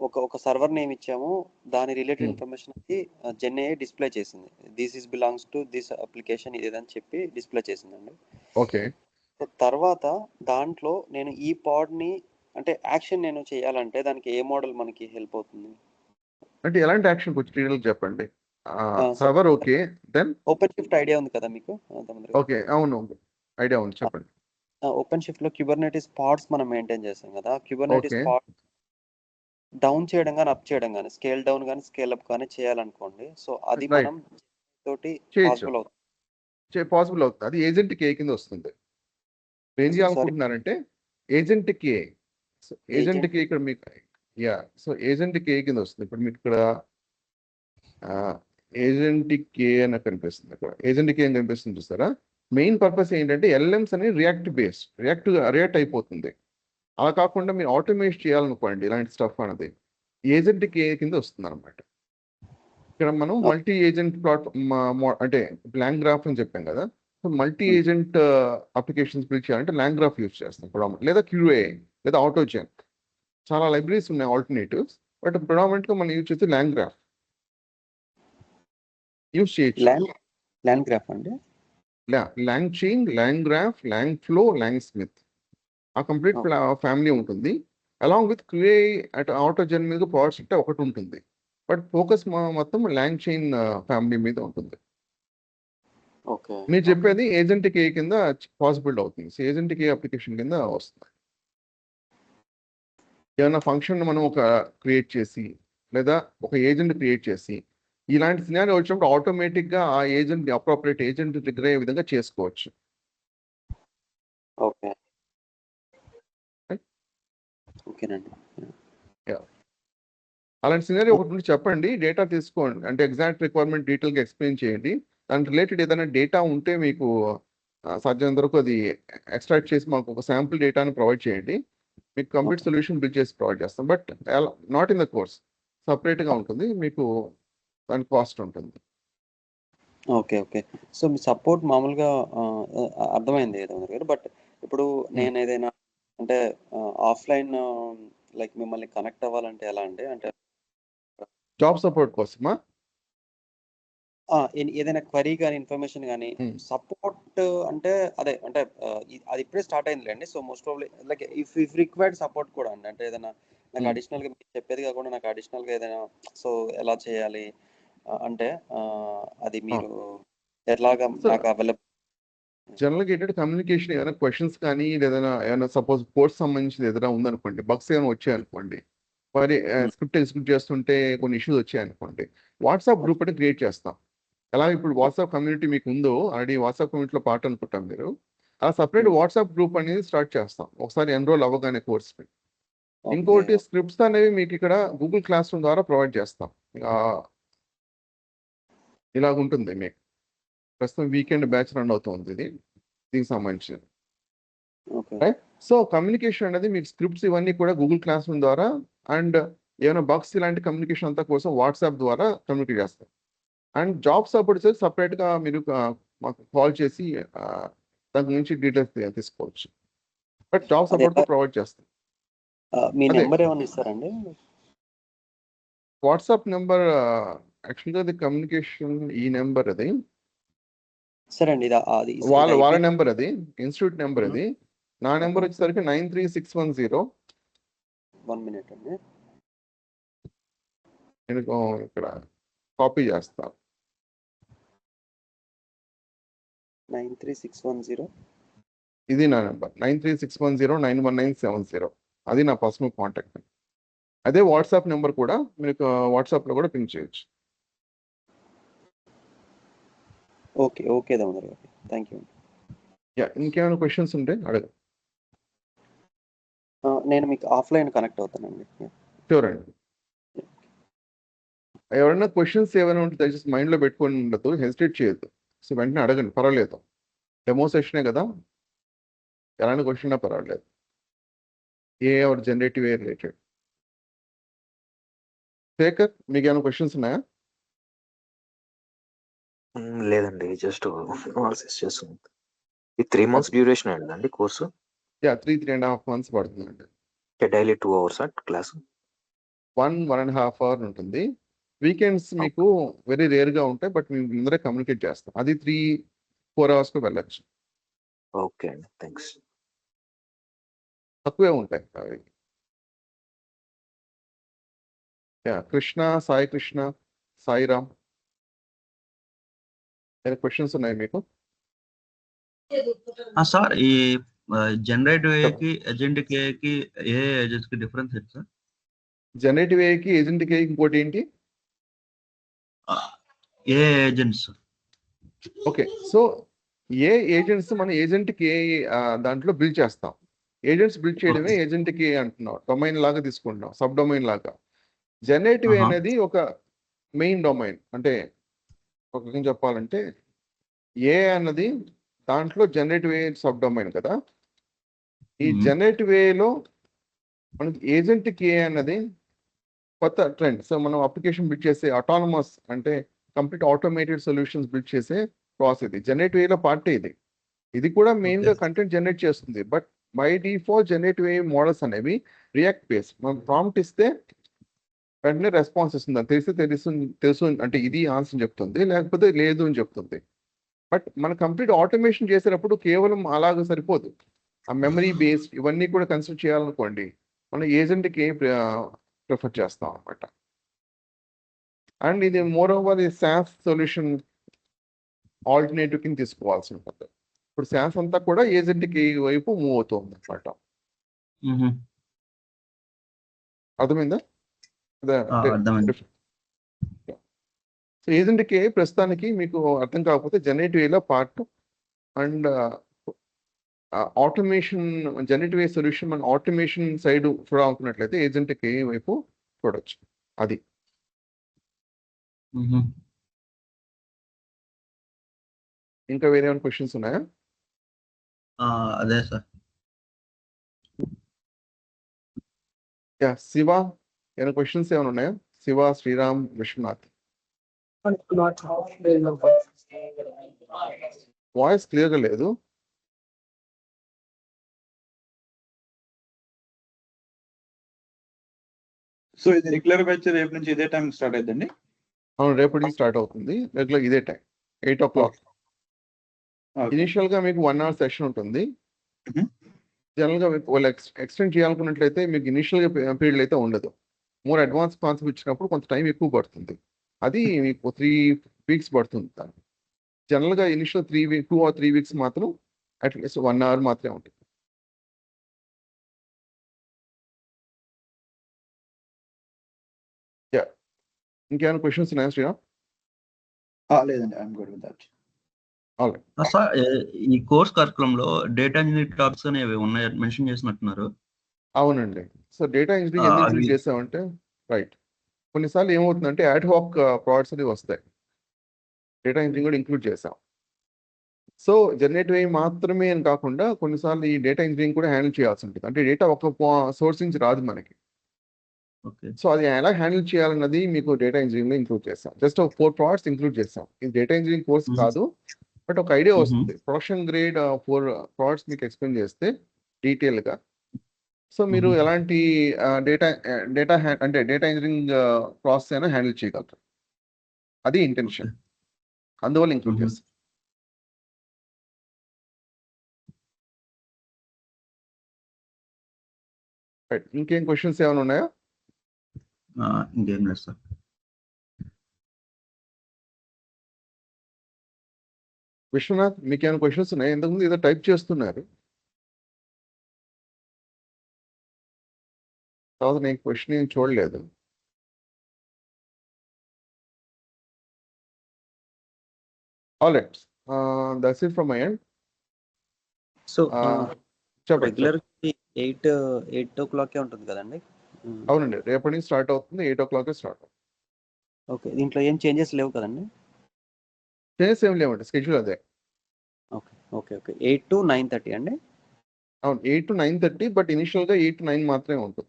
ఒక సర్వర్ నేమ్ ఇచ్చాము, దాని రిలేటెడ్ ఇన్ఫర్మేషన్ జెన్ఏఐ డిస్ప్లే చేసింది. This is belongs to this application ఇదేదని చెప్పి డిస్ప్లే చేసిందండి. ఓకే. తర్వాత దాంట్లో నేను ఈ పాడ్ని అంటే యాక్షన్ నేను చేయాలంటే దానికి ఏ మోడల్ మనకి హెల్ప్ అవుతుంది? అంటే ఎలాంటి యాక్షన్ కొంచెం డీటెయిల్ చెప్పండి. Server okay, then OpenShift idea ఉంది కదా మీకు? ఓకే, అవును, ఐడియా ఉంది, చెప్పండి. ఓపెన్ షిఫ్ట్ లో క్యూబర్నెటిస్ పాడ్స్ మనం మెయింటైన్ చేస్తాం కదా, క్యూబర్నెటిస్ Okay. పాడ్ డౌన్ చేయడం కానీ అప్ చేయడం కానీ స్కేల్ డౌన్ కానీ స్కేల్ అప్ కానీ చేయాలనుకోండి, సో అది Right. మనం తోటి చేయొచ్చు. పాసిబుల్ అవుతుంది. పాసిబుల్ అవుతుంది, అది ఏజెంట్ కే కింద వస్తుంది. ఏం చేయాలనుకుంటున్నారంటే ఏజెంట్ కే, ఏజెంట్ కే ఇక్కడ మీకు సో ఏజెంట్ కే కింద వస్తుంది. ఇప్పుడు మీకు ఇక్కడ ఏజెంట్ కే అని కనిపిస్తుంది, ఇక్కడ ఏజెంట్ కే అని కనిపిస్తుంది చూస్తారా? మెయిన్ పర్పస్ ఏంటంటే ఎల్ఎంస్ అని రియాక్ట్ అయిపోతుంది. అలా కాకుండా మీరు ఆటోమేట్ చేయాలనుకోండి ఇలాంటి స్టఫ్ అనేది ఏజెంట్ కే కింద వస్తుంది అనమాట. ఇక్కడ మనం మల్టీ ఏజెంట్ అంటే లాంగ్ గ్రాఫ్ అని చెప్పాం కదా, so multi agent applications build చేయాలంటే లాంగ్ గ్రాఫ్ యూజ్ చేస్తాం, లేదా క్యూఏ లేదా ఆటోజెన్. చాలా లైబ్రరీస్ ఉన్నాయి ఆల్టర్నేటివ్స్, బట్ ప్రొడామినెంట్ గా మనం యూజ్ చేస్తే లాంగ్ గ్రాఫ్ యూజ్ చేయొచ్చు. లాంగ్ గ్రాఫ్ అండి, long chain, long graph, long flow, long Smith, ఆ కంప్లీట్ ఫ్యామిలీ ఉంటుంది. అలాంగ్ విత్ క్యూఏ అట్ ఆటోజెన్ మీద పాడ్స్ అంటే ఒకటి ఉంటుంది, బట్ ఫోకస్ మొత్తం లాంగ్ చైన్ ఫ్యామిలీ మీద ఉంటుంది. ఓకే. మీరు చెప్పేది ఏజెంట్ కే కింద పాసిబుల్ అవుతుంది, ఏజెంట్ కే అప్లికేషన్ కింద వస్తుంది. ఏమైనా ఫంక్షన్ మనం ఒక క్రియేట్ చేసి లేదా ఒక ఏజెంట్ క్రియేట్ చేసి ఇలాంటి సినారియో వచ్చినప్పుడు ఆటోమేటిక్ గా ఆ ఏజెంట్ అప్రోప్రియేట్ ఏజెంట్ ట్రిగ్గర్ అయ్యే విధంగా చేసుకోవచ్చు. ఓకే ఓకేనండి. అలాంటి సినారియో ఒకటి నుండి చెప్పండి, డేటా తీసుకోండి, అంటే ఎగ్జాక్ట్ రిక్వైర్మెంట్ డీటెయిల్ గా ఎక్స్ప్లెయిన్ చేయండి. దాని రిలేటెడ్ ఏదైనా డేటా ఉంటే మీకు సాధ్యమైనంత వరకు అది ఎక్స్ట్రాక్ట్ చేసి మాకు ఒక శాంపుల్ డేటాని ప్రొవైడ్ చేయండి, మీకు కంప్లీట్ సొల్యూషన్ బిల్డ్ చేసి ప్రొవైడ్ చేస్తాం. But not in the course, separate గా ఉంటుంది, మీకు దాని కాస్ట్ ఉంటుంది. Okay okay. సో మీ సపోర్ట్ మామూలుగా అర్థమైంది గారు, బట్ ఇప్పుడు నేను ఏదైనా అంటే ఆఫ్లైన్ లైక్ మిమ్మల్ని కనెక్ట్ అవ్వాలంటే ఎలా అండి? అంటే జాబ్ సపోర్ట్ కోసమా? ఏదైనా క్వరీ కానీ ఇన్ఫర్మేషన్ కానీ సపోర్ట్ అంటే అదే అంటే అది ఇప్పుడే స్టార్ట్ అయిందిలేండి. So most probably like if required support కూడా అండి. అంటే ఏదైనా నాకు అడిషనల్గా మీరు చెప్పేది కాకుండా నాకు అడిషనల్గా ఏదైనా సో ఎలా చేయాలి అంటే అది మీరు ఎలాగా నాకు అవైలబుల్. జనరల్గా ఏంటంటే కమ్యూనికేషన్ ఏదైనా క్వశ్చన్స్ కానీ ఏదైనా సపోజ్ కోర్స్ సంబంధించింది ఏదైనా ఉందనుకోండి, బగ్స్ ఏమైనా వచ్చాయనుకోండి, మరి స్క్రిప్ట్ ఎగ్జిక్యూట్ చేస్తుంటే కొన్ని ఇష్యూస్ వచ్చాయనుకోండి, వాట్సాప్ గ్రూప్ అని క్రియేట్ చేస్తాం. ఎలా ఇప్పుడు వాట్సాప్ కమ్యూనిటీ మీకు ఉందో, ఆల్రెడీ వాట్సాప్ కమ్యూనిటీలో పార్ట్ అనుకుంటాం మీరు, అలా సపరేట్ వాట్సాప్ గ్రూప్ అనేది స్టార్ట్ చేస్తాం ఒకసారి ఎన్రోల్ అవ్వగానే కోర్స్కి. ఇంకోటి స్క్రిప్ట్స్ అనేవి మీకు ఇక్కడ గూగుల్ క్లాస్ రూమ్ ద్వారా ప్రొవైడ్ చేస్తాం. ఇలాగ ఉంటుంది మీకు. ప్రస్తుతం వీకెండ్ బ్యాచ్ రన్ అవుతుంది ఇది, దీనికి సంబంధించి. రైట్, సో కమ్యూనికేషన్ అనేది మీకు స్క్రిప్ట్స్ ఇవన్నీ కూడా గూగుల్ క్లాస్ రూమ్ ద్వారా అండ్ ఏమైనా బగ్స్ ఇలాంటి కమ్యూనికేషన్ అంతా కోసం వాట్సాప్ ద్వారా కమ్యూనికేట్ చేస్తాం. అండ్ జాబ్ సపోర్ట్ సపరేట్గా మీరు మాకు కాల్ చేసి దాని గురించి డీటెయిల్స్ తీసుకోవచ్చు. బట్ జాబ్ సపోర్ట్ ప్రొవైడ్ చేస్తాం. మీ నెంబర్ ఏమైనా ఇస్తారండి? వాట్సాప్ నెంబర్ యాక్చువల్గా అది కమ్యూనికేషన్ ఈ నెంబర్ అది సరే అండి, అది వాళ్ళ నెంబర్, అది ఇన్స్టిట్యూట్ నెంబర్. అది నా నెంబర్ వచ్చేసరికి 93610. 1 minute అండి, నేను ఇక్కడ కాపీ చేస్తాను. 93610. ఇది నా నెంబర్ 93610911970. అది నా పర్సనల్ కాంటాక్ట్. అదే వాట్సాప్ నెంబర్ కూడా మీకు వాట్సాప్లో కూడా పింక్ చేయొచ్చు. ఓకే దామోదర్ గారు, థ్యాంక్ యూ. ఇంకేమైనా క్వశ్చన్స్ ఉంటే అడగ. నేను మీకు ఆఫ్లైన్ కనెక్ట్ అవుతానండి. షూర్ అండి. ఎవరైనా క్వశ్చన్స్ ఏమైనా ఉంటే దయచేసి మైండ్లో పెట్టుకొని ఉండదు, హెసిటేట్ చేయొద్దు. సో వెంటనే అడగండి, పర్వాలేదు. డెమో సెషనే కదా, ఎలాంటి క్వశ్చన్ పర్వాలేదు. Or generative AI related. Shekhar, మీకు ఏమైనా క్వశ్చన్స్ ఉన్నాయా? లేదండి, జస్ట్ అనాలిసిస్ చేస్తుంది. ఈ 3 months డ్యూరేషన్ అండి కోర్సు? 3.5 months పడుతుందండి. Daily 2 hours class? 1.5 hours ఉంటుంది. వీకెండ్స్ మీకు వెరీ రేర్గా ఉంటాయి, బట్ మేము ముందరే కమ్యూనికేట్ చేస్తాం. అది 3-4 hours వెళ్ళచ్చు. ఓకే అండి, థ్యాంక్స్. తక్కువే ఉంటాయి అవి. కృష్ణ, సాయి కృష్ణ, సాయిరామ్, ఏమైనా క్వశ్చన్స్ ఉన్నాయి మీకు? సార్, ఈ జనరేటివ్ ఏకి ఏజెంట్ ఏకి ఏ ఏజెంట్స్ కి డిఫరెన్స్ ఏంటి సార్? జనరేటివ్ ఏకి ఏజెంట్కి ఇంకోటి ఏంటి? ఏ ఏజెంట్స్? ఓకే, సో ఏ ఏజెంట్స్ మన ఏజెంట్కి దాంట్లో బిల్డ్ చేస్తాం. ఏజెంట్స్ బిల్డ్ చేయడమే ఏజెంట్కి అంటున్నాం. డొమైన్ లాగా తీసుకుంటున్నాం, సబ్ డొమైన్ లాగా. జనరేటివ్ అనేది ఒక మెయిన్ డొమైన్. అంటే ఒక రకం చెప్పాలంటే ఏ అన్నది దాంట్లో జనరేటివ్ ఏ సబ్ డొమైన్ కదా. ఈ జనరేటివ్ ఏలో మనకి ఏజెంట్కి ఏ అన్నది కొత్త ట్రెండ్. సో మనం అప్లికేషన్ బిల్డ్ చేసే ఆటోనమస్ అంటే కంప్లీట్ ఆటోమేటెడ్ సొల్యూషన్స్ బిల్డ్ చేసే ప్రాసెస్ ఇది. జనరేటివ్ ఏలో పార్టీ ఇది. ఇది కూడా మెయిన్గా కంటెంట్ జనరేట్ చేస్తుంది. But by default generative A models అనేవి రియాక్ట్ బేస్డ్. మనం ప్రాంప్ట్ ఇస్తే వెంటనే రెస్పాన్స్ ఇస్తుంది. తెలుసు అంటే ఇది ఆన్సర్ చెప్తుంది, లేకపోతే లేదు అని చెప్తుంది. బట్ మన కంప్లీట్ ఆటోమేషన్ చేసేటప్పుడు కేవలం అలాగ సరిపోదు. ఆ మెమరీ బేస్డ్ ఇవన్నీ కూడా కన్సిడర్ చేయాలనుకోండి, మనం ఏజెంట్కి ప్రిఫర్ చేస్తాం అనమాట. అండ్ ఇది మోర్ ఓవర్ ఈ సాస్ సొల్యూషన్ ఆల్టర్నేటివ్ కింద తీసుకోవాల్సి ఉంటుంది. ఇప్పుడు సాస్ అంతా కూడా ఏజెంట్కి వైపు మూవ్ అవుతుంది అనమాట. అర్థమైందా? సో ఏజెంట్కి ప్రస్తుతానికి మీకు అర్థం కాకపోతే జనరేటివ్ ఏలో part and automation, generative a solution మన ఆటోమేషన్ సైడ్ చూడాలనుకున్నట్లయితే ఏజెంట్కి వైపు చూడొచ్చు. అది ఇంకా వేరే ఏమైనా క్వశ్చన్స్ ఉన్నాయా? అదే సార్. శివ, ఏమైనా క్వశ్చన్స్ ఏమైనా ఉన్నాయా? శివ, శ్రీరామ్, విశ్వనాథ్. వాయిస్ క్లియర్గా లేదు. సో ఇది రెగ్యులర్ బ్యాచ్ రేపు నుంచి ఇదే టైం స్టార్ట్ అవుతుందండి? అవును, రేపటికి స్టార్ట్ అవుతుంది. రెగ్యులర్ ఇదే టైం 8 o'clock. ఓకే. ఇనిషియల్ గా మీకు 1 hour సెషన్ ఉంటుంది. Mhm. జనరల్ గా మీకు వాళ్ళు ఎక్స్టెండ్ చేయాలనుకున్నట్లయితే మీకు ఇనిషియల్ పీరియడ్ అయితే ఉండదు. మోర్ అడ్వాన్స్ కాన్సెప్ట్ ఇచ్చినప్పుడు కొంత టైం ఎక్కువ పడుతుంది. అది మీకు 3 weeks పడుతుంది. జనరల్ గా ఇనిషియల్ 2 or 3 weeks మాత్రం అట్లీస్ట్ 1 hour మాత్రమే ఉంటుంది. ఇంకేమైనా క్వశ్చన్స్ ఉన్నాయా శ్రీరామ్? లేదండి, I'm good with that. All right. Sir ఈ కోర్స్ కరికులం లో డేటా ఇంజనీరింగ్ టాపిక్స్ అనేవి ఉన్నాయి మెన్షన్ చేసినట్టున్నారు. అవునండి. సో డేటా ఇంజనీరింగ్ ఎందుకు అవి ఇంక్లూడ్ చేసామంటే రైట్ కొన్నిసార్లు ఏమవుతుందంటే యాడ్ హాక్ ప్రోడక్ట్స్ అనేవి వస్తాయి. డేటా ఇంజనీరింగ్ కూడా ఇంక్లూడ్ చేసాం. సో జనరేటివ్ AI మాత్రమే అని కాకుండా కొన్నిసార్లు ఈ డేటా ఇంజనీరింగ్ కూడా హ్యాండిల్ చేయాల్సి ఉంటుంది. అంటే డేటా ఒక సోర్స్ నుంచి రాదు మనకి. ఓకే సో అది ఎలా హ్యాండిల్ చేయాలన్నది మీకు డేటా ఇంజనీరింగ్ లో ఇంక్లూడ్ చేస్తాం. జస్ట్ ఒక 4 products ఇంక్లూడ్ చేస్తాం. ఇది డేటా ఇంజనీరింగ్ కోర్స్ కాదు, బట్ ఒక ఐడియా వస్తుంది. ప్రొడక్షన్ గ్రేడ్ 4 products మీకు ఎక్స్ప్లెయిన్ చేస్తే డీటెయిల్ గా. సో మీరు ఎలాంటి డేటా అంటే డేటా ఇంజనీరింగ్ ప్రాసెస్ అయినా హ్యాండిల్ చేయగలరు. అది ఇంటెన్షన్, అందువల్ల ఇంక్లూడ్ చేస్తాం. రైట్. ఇంకేం క్వశ్చన్స్ ఏమైనా ఉన్నాయా? ఇంకేం లేదు సార్. విశ్వనాథ్ మీకు ఏమైనా క్వశ్చన్స్ ఉన్నాయా? ఇంతకుముందు ఏదో టైప్ చేస్తున్నారు. తర్వాత నేను క్వశ్చన్ ఏం చూడలేదు. All right, that's it from my end. So చెప్పండి. రెగ్యులర్ 8 o'clock ఉంటుంది కదండి? అవునండి, రేపటి నుంచి స్టార్ట్ అవుతుంది. 8 o'clock స్టార్ట్ అవుతుంది. ఓకే, దీంట్లో ఏం చేంజెస్ లేవు కదండి? చేంజెస్ ఏం లేవండి, స్కెడ్యూల్ అదే. ఓకే ఓకే ఓకే 8 to 9:30 అండి? అవును, 8 to 9:30, బట్ ఇనిషియల్ గా 8 to 9 మాత్రమే ఉంటుంది.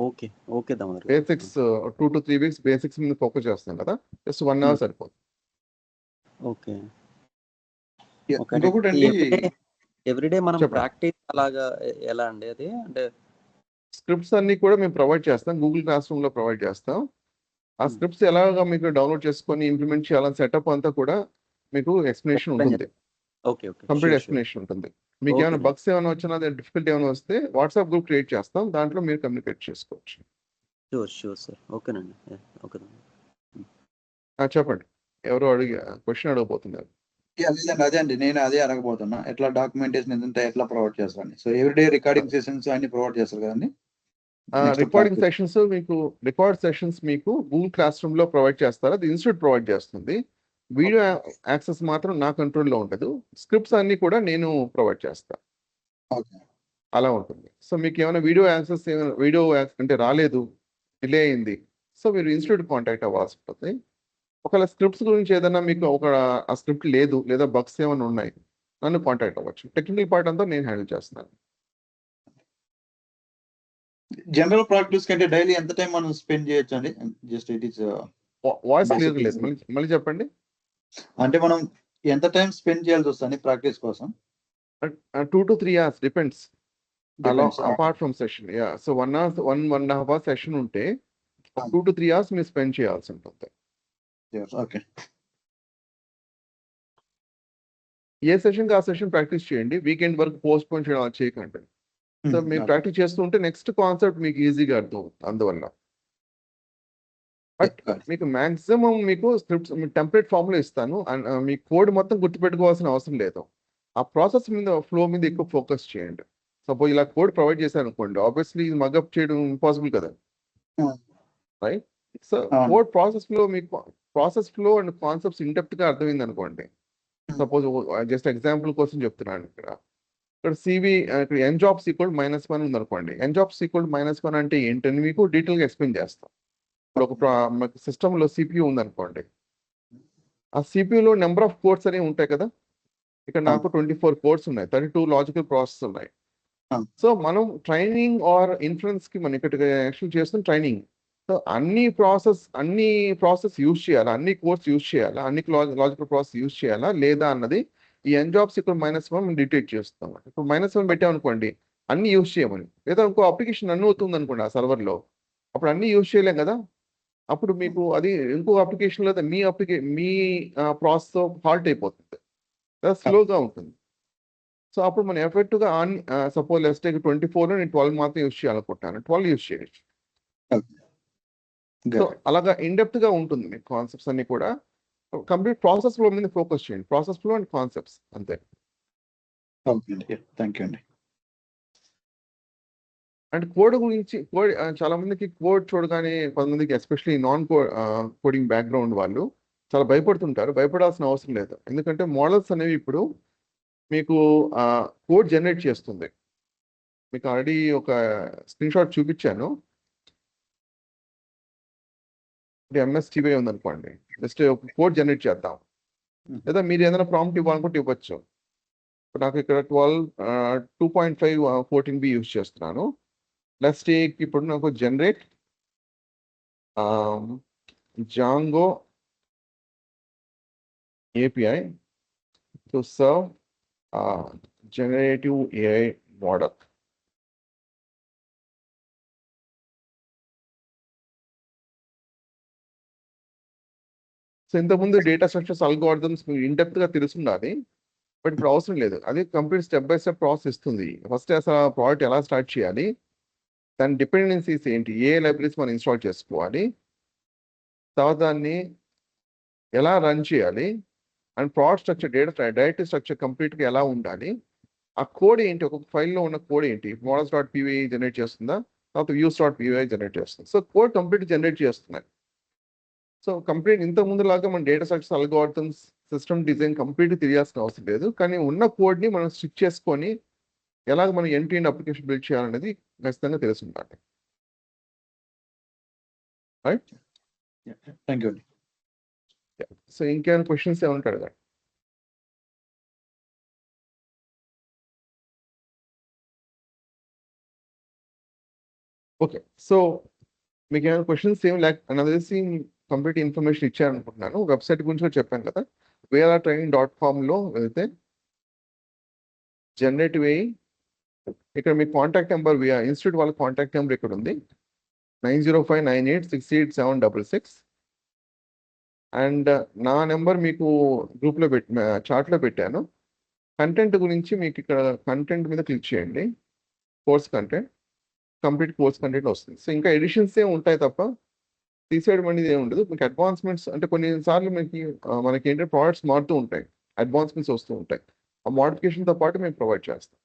ఓకే ఓకే దామోదర్ గారు. బేసిక్స్ 2 to 3 weeks బేసిక్స్ మీద ఫోకస్ చేస్తాం కదా, జస్ట్ 1 hour సరిపోతుంది. Okay okay. ఇంకొకటి అండి, ఎవ్రీడే మనం చెప్పండి. ప్రాక్టీస్ అలాగా ఎలా అండి అది? అంటే స్క్రిప్ట్స్ అన్ని కూడా మేము ప్రొవైడ్ చేస్తాం, గూగుల్ క్లాస్ రూమ్ లో ప్రొవైడ్ చేస్తాం. ఆ స్క్రిప్ట్స్ ఎలాగా మీకు డౌన్లోడ్ చేసుకొని ఇంప్లిమెంట్ చేయాలని సెటప్ అంతా కూడా మీకు ఎక్స్ప్లెనేషన్ ఉంటుంది. ఓకే ఓకే కంప్లీట్ ఎక్స్ప్లెనేషన్ ఉంటుంది. మీకు Okay. ఏమైనా బగ్స్ ఏమైనా వచ్చినా, డిఫికల్టీ ఏమైనా వస్తే వాట్సాప్ గ్రూప్ క్రియేట్ చేస్తాం, దాంట్లో మీరు కమ్యూనికేట్ చేసుకోవచ్చు. Sure sir. ఓకేనండి. ఓకే. చెప్పండి, ఎవరు క్వశ్చన్ అడగబోతున్నారు? లేదండి, అదే అండి, నేను అదే అడగబోతున్నా. ఎట్లా డాక్యుమెంటేషన్ ఇదంతా ఎట్లా ప్రొవైడ్ చేస్తారని. సో ఎవ్రీడే రికార్డింగ్ సెషన్స్ అన్ని ప్రొవైడ్ చేస్తారు కదండి? రికార్డింగ్ సెషన్స్ మీకు గూగుల్ క్లాస్ రూమ్ లో ప్రొవైడ్ చేస్తారు. అది ఇన్స్టిట్యూట్ ప్రొవైడ్ చేస్తుంది. వీడియో యాక్సెస్ మాత్రం నా కంట్రోల్లో ఉండదు. స్క్రిప్ట్స్ అన్ని కూడా నేను ప్రొవైడ్ చేస్తాను. ఓకే. అలా ఉంటుంది. సో మీకు ఏమైనా వీడియో అంటే రాలేదు, డిలే అయింది, సో మీరు ఇన్స్టిట్యూట్ కాంటాక్ట్ అవ్వాల్సి ఉంటుంది. ఒకవేళ స్క్రిప్ట్స్ గురించి ఏదైనా మీకు ఆ స్క్రిప్ట్ లేదు లేదా బగ్స్ ఏమైనా ఉన్నాయి, నన్ను కాంటాక్ట్ అవ్వచ్చు. టెక్నికల్ పార్ట్ అంతా నేను హ్యాండిల్ చేస్తున్నాను. జనరల్ ప్రాక్టీస్ కంటే డైలీ ఎంత టైం మనం స్పెండ్ చేయొచ్చు అండి? Just it is voice Basic clear లేదు, మళ్ళీ చెప్పండి. అంటే మనం ఎంత టైం స్పెండ్ చేయాల్సి వస్తుంది ప్రాక్టీస్ కోసం? 2 to 3 hours depends Depends. Apart from session. So 1.5 hours session ఉంటే 2 to 3 hours మీరు స్పెండ్ చేయాల్సి ఉంటుంది. ఓకే. ఏ సెషన్ ఆ సెషన్ ప్రాక్టీస్ చేయండి, వీకెండ్ వరకు పోస్ట్ పోన్ చేయడం అలా చేయకండి. సో మీరు ప్రాక్టీస్ చేస్తూ ఉంటే నెక్స్ట్ కాన్సెప్ట్ మీకు ఈజీగా అర్థం అవుతుంది. అందువల్ల బట్ మీకు మాక్సిమం మీకు స్క్రిప్ట్స్ టెంప్లెట్ ఫామ్ లో ఇస్తాను. మీ కోడ్ మొత్తం గుర్తుపెట్టుకోవాల్సిన అవసరం లేదు. ఆ ప్రాసెస్ మీద ఫ్లో మీద ఎక్కువ ఫోకస్ చేయండి. సపోజ్ ఇలా కోడ్ ప్రొవైడ్ చేశాను అనుకోండి, ఆబ్వియస్లీ ఇది మగప్ చేయడం ఇంపాసిబుల్ కదా, right? So code process flow and concepts in-depth గా అర్థమైంది అనుకోండి. సపోజ్ జస్ట్ ఎగ్జాంపుల్ కోసం చెప్తున్నాను. ఇక్కడ ఇక్కడ ఎన్ జాబ్స్ ఈక్వల్ -1 ఉంది అనుకోండి. ఎన్ జాబ్స్ ఈక్వల్ -1 అంటే ఏంటని మీకు డీటెయిల్ గా ఎక్స్ప్లెయిన్ చేస్తాం. ఇప్పుడు ఒక సిస్టమ్ లో CPU ఉంది అనుకోండి. ఆ CPU లో నెంబర్ ఆఫ్ కోడ్స్ అనేవి ఉంటాయి కదా. ఇక్కడ నాకు 24 కోడ్స్ ఉన్నాయి, 32 లాజికల్ ప్రాసెస్ ఉన్నాయి. సో మనం ట్రైనింగ్ ఆర్ ఇన్ఫ్లుయెన్స్ కి మనం ఇక్కడ యాక్చువల్ చేస్తున్న ట్రైనింగ్. సో అన్ని ప్రాసెస్ యూజ్ చేయాలా, అన్ని కోడ్స్ యూజ్ చేయాలా, అన్ని లాజికల్ ప్రాసెస్ యూజ్ చేయాలా లేదా అన్నది ఈ ఎన్ జాబ్స్ ఇక్కడ -1 మనం డిటెక్ట్ చేస్తాం. ఇప్పుడు -1 పెట్టామనుకోండి, అన్ని యూజ్ చేయమని, లేదా ఇంకో అప్లికేషన్ రన్ అవుతుంది అనుకోండి ఆ సర్వర్ లో, అప్పుడు అన్ని యూజ్ చేయలేం కదా. అప్పుడు మీకు అది ఇంకో అప్లికేషన్ లేదా మీ ప్రాసెస్ హాల్ట్ అయిపోతుంది. స్లోగా ఉంటుంది. సో అప్పుడు మనం ఎఫెక్టివ్గా ఆన్ సపోజ్ లెస్ట్ 24లో నేను 12 మాత్రం యూస్ చేయాలనుకుంటాను, 12 యూస్ చేయొచ్చు. సో అలాగా గా ఉంటుంది మీకు కాన్సెప్ట్స్ అన్ని కూడా. కంప్లీట్ ప్రాసెస్ ఫ్లో మీద ఫోకస్ చేయండి, ప్రాసెస్ ఫ్లో అండ్ కాన్సెప్ట్స్ అంతే. థ్యాంక్ యూ అండి. అండ్ కోడ్ గురించి చాలా మందికి కోడ్ చూడగానే కొంతమందికి ఎస్పెషల్లీ నాన్ కోడింగ్ బ్యాక్గ్రౌండ్ వాళ్ళు చాలా భయపడుతుంటారు. భయపడాల్సిన అవసరం లేదు, ఎందుకంటే మోడల్స్ అనేవి ఇప్పుడు మీకు కోడ్ జనరేట్ చేస్తుంది. మీకు ఆల్రెడీ ఒక స్క్రీన్ షాట్ చూపించాను. ఎంఎస్టీవై ఉందనుకోండి, జస్ట్ ఒక కోడ్ జనరేట్ చేద్దాం, లేదా మీరు ఏదైనా ప్రాంప్ట్ ఇవ్వాలనుకుంటే ఇవ్వచ్చు. నాకు ఇక్కడ 2.5 14B యూజ్ చేస్తున్నాను. లెట్స్ టేక్ ఇప్పుడు నాకు generate Django API to serve generative AI model. So ఇంతకుముందు డేటా స్ట్రక్చర్స్ అల్గోరిథమ్స్ గా తెలుసుండాలి, బట్ ఇప్పుడు అవసరం లేదు. అది complete step by step process ఇస్తుంది. ఫస్ట్ అసలు ఆ ప్రాజెక్ట్ ఎలా స్టార్ట్ చేయాలి, దాని డిపెండెన్సీస్ ఏంటి, ఏ లైబ్రరీస్ మనం ఇన్స్టాల్ చేసుకోవాలి, తర్వాత దాన్ని ఎలా రన్ చేయాలి, and product structure direct structure కంప్లీట్గా ఎలా ఉండాలి, ఆ కోడ్ ఏంటి, ఒక ఫైల్లో ఉన్న కోడ్ ఏంటి, models.py జనరేట్ చేస్తుందా, తర్వాత views.py జనరేట్ చేస్తుంది. సో కోడ్ కంప్లీట్ జనరేట్ చేస్తున్నాయి. సో కంప్లీట్ ఇంత ముందులాగా మన data structures, algorithms, system design complete తెలియాల్సిన అవసరం లేదు. కానీ ఉన్న కోడ్ని మనం స్టిచ్ చేసుకొని ఎలాగ మనం end to end application build చేయాలనేది ఖచ్చితంగా తెలిసి ఉండాలి. రైట్, థ్యాంక్ యూ అండి. సో ఇంకేమైనా క్వశ్చన్స్ ఏమంటారు కదా? ఓకే, సో మీకు ఏమైనా క్వశ్చన్స్ ఏమి లేక నాకు తెలిసి కంప్లీట్ ఇన్ఫర్మేషన్ ఇచ్చారనుకుంటున్నాను. వెబ్సైట్ గురించి కూడా చెప్పాను కదా, vrtraining.com వెళ్తే జనరేటివ్ AI, ఇక్కడ మీ కాంటాక్ట్ నెంబర్ ఇన్స్టిట్యూట్ వాళ్ళ కాంటాక్ట్ నెంబర్ ఇక్కడ ఉంది, 9059868766. అండ్ నా నెంబర్ మీకు గ్రూప్లో చాట్లో పెట్టాను. కంటెంట్ గురించి మీకు ఇక్కడ కంటెంట్ మీద క్లిక్ చేయండి, course content, complete course content వస్తుంది. సో ఇంకా ఎడిషన్సే ఉంటాయి తప్ప తీసేయడం అనేది ఏమి ఉండదు. మీకు అడ్వాన్స్మెంట్స్ అంటే కొన్నిసార్లు మనకి ఏంటంటే ప్రోడక్ట్స్ మారుతూ ఉంటాయి, అడ్వాన్స్మెంట్స్ వస్తూ ఉంటాయి. ఆ మోడిఫికేషన్తో పాటు మేము ప్రొవైడ్ చేస్తాం.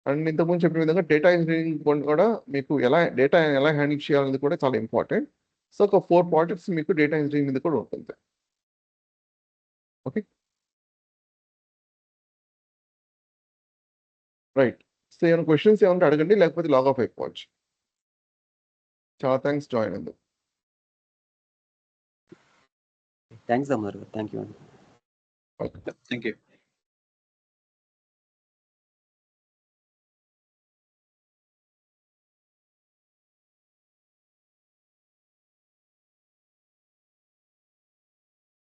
అండ్ ఇంతకుముందు చెప్పిన విధంగా డేటా ఇంజనీరింగ్ కూడా మీకు డేటా ఎలా హ్యాండిల్ చేయాలనేది కూడా చాలా ఇంపార్టెంట్. సో ఒక 4 ప్రాజెక్ట్స్ మీకు డేటా ఇంజనీరింగ్ మీద కూడా ఉంటుంది. Okay, right. సో ఏమైనా క్వశ్చన్స్ ఏమంటే అడగండి, లేకపోతే లాగ్ ఆఫ్ అయిపోవచ్చు. చాలా థ్యాంక్స్ జాయిన్ అయింది. థ్యాంక్స్ దామోదర్ గారు, థ్యాంక్ యూ అండి. Thank you.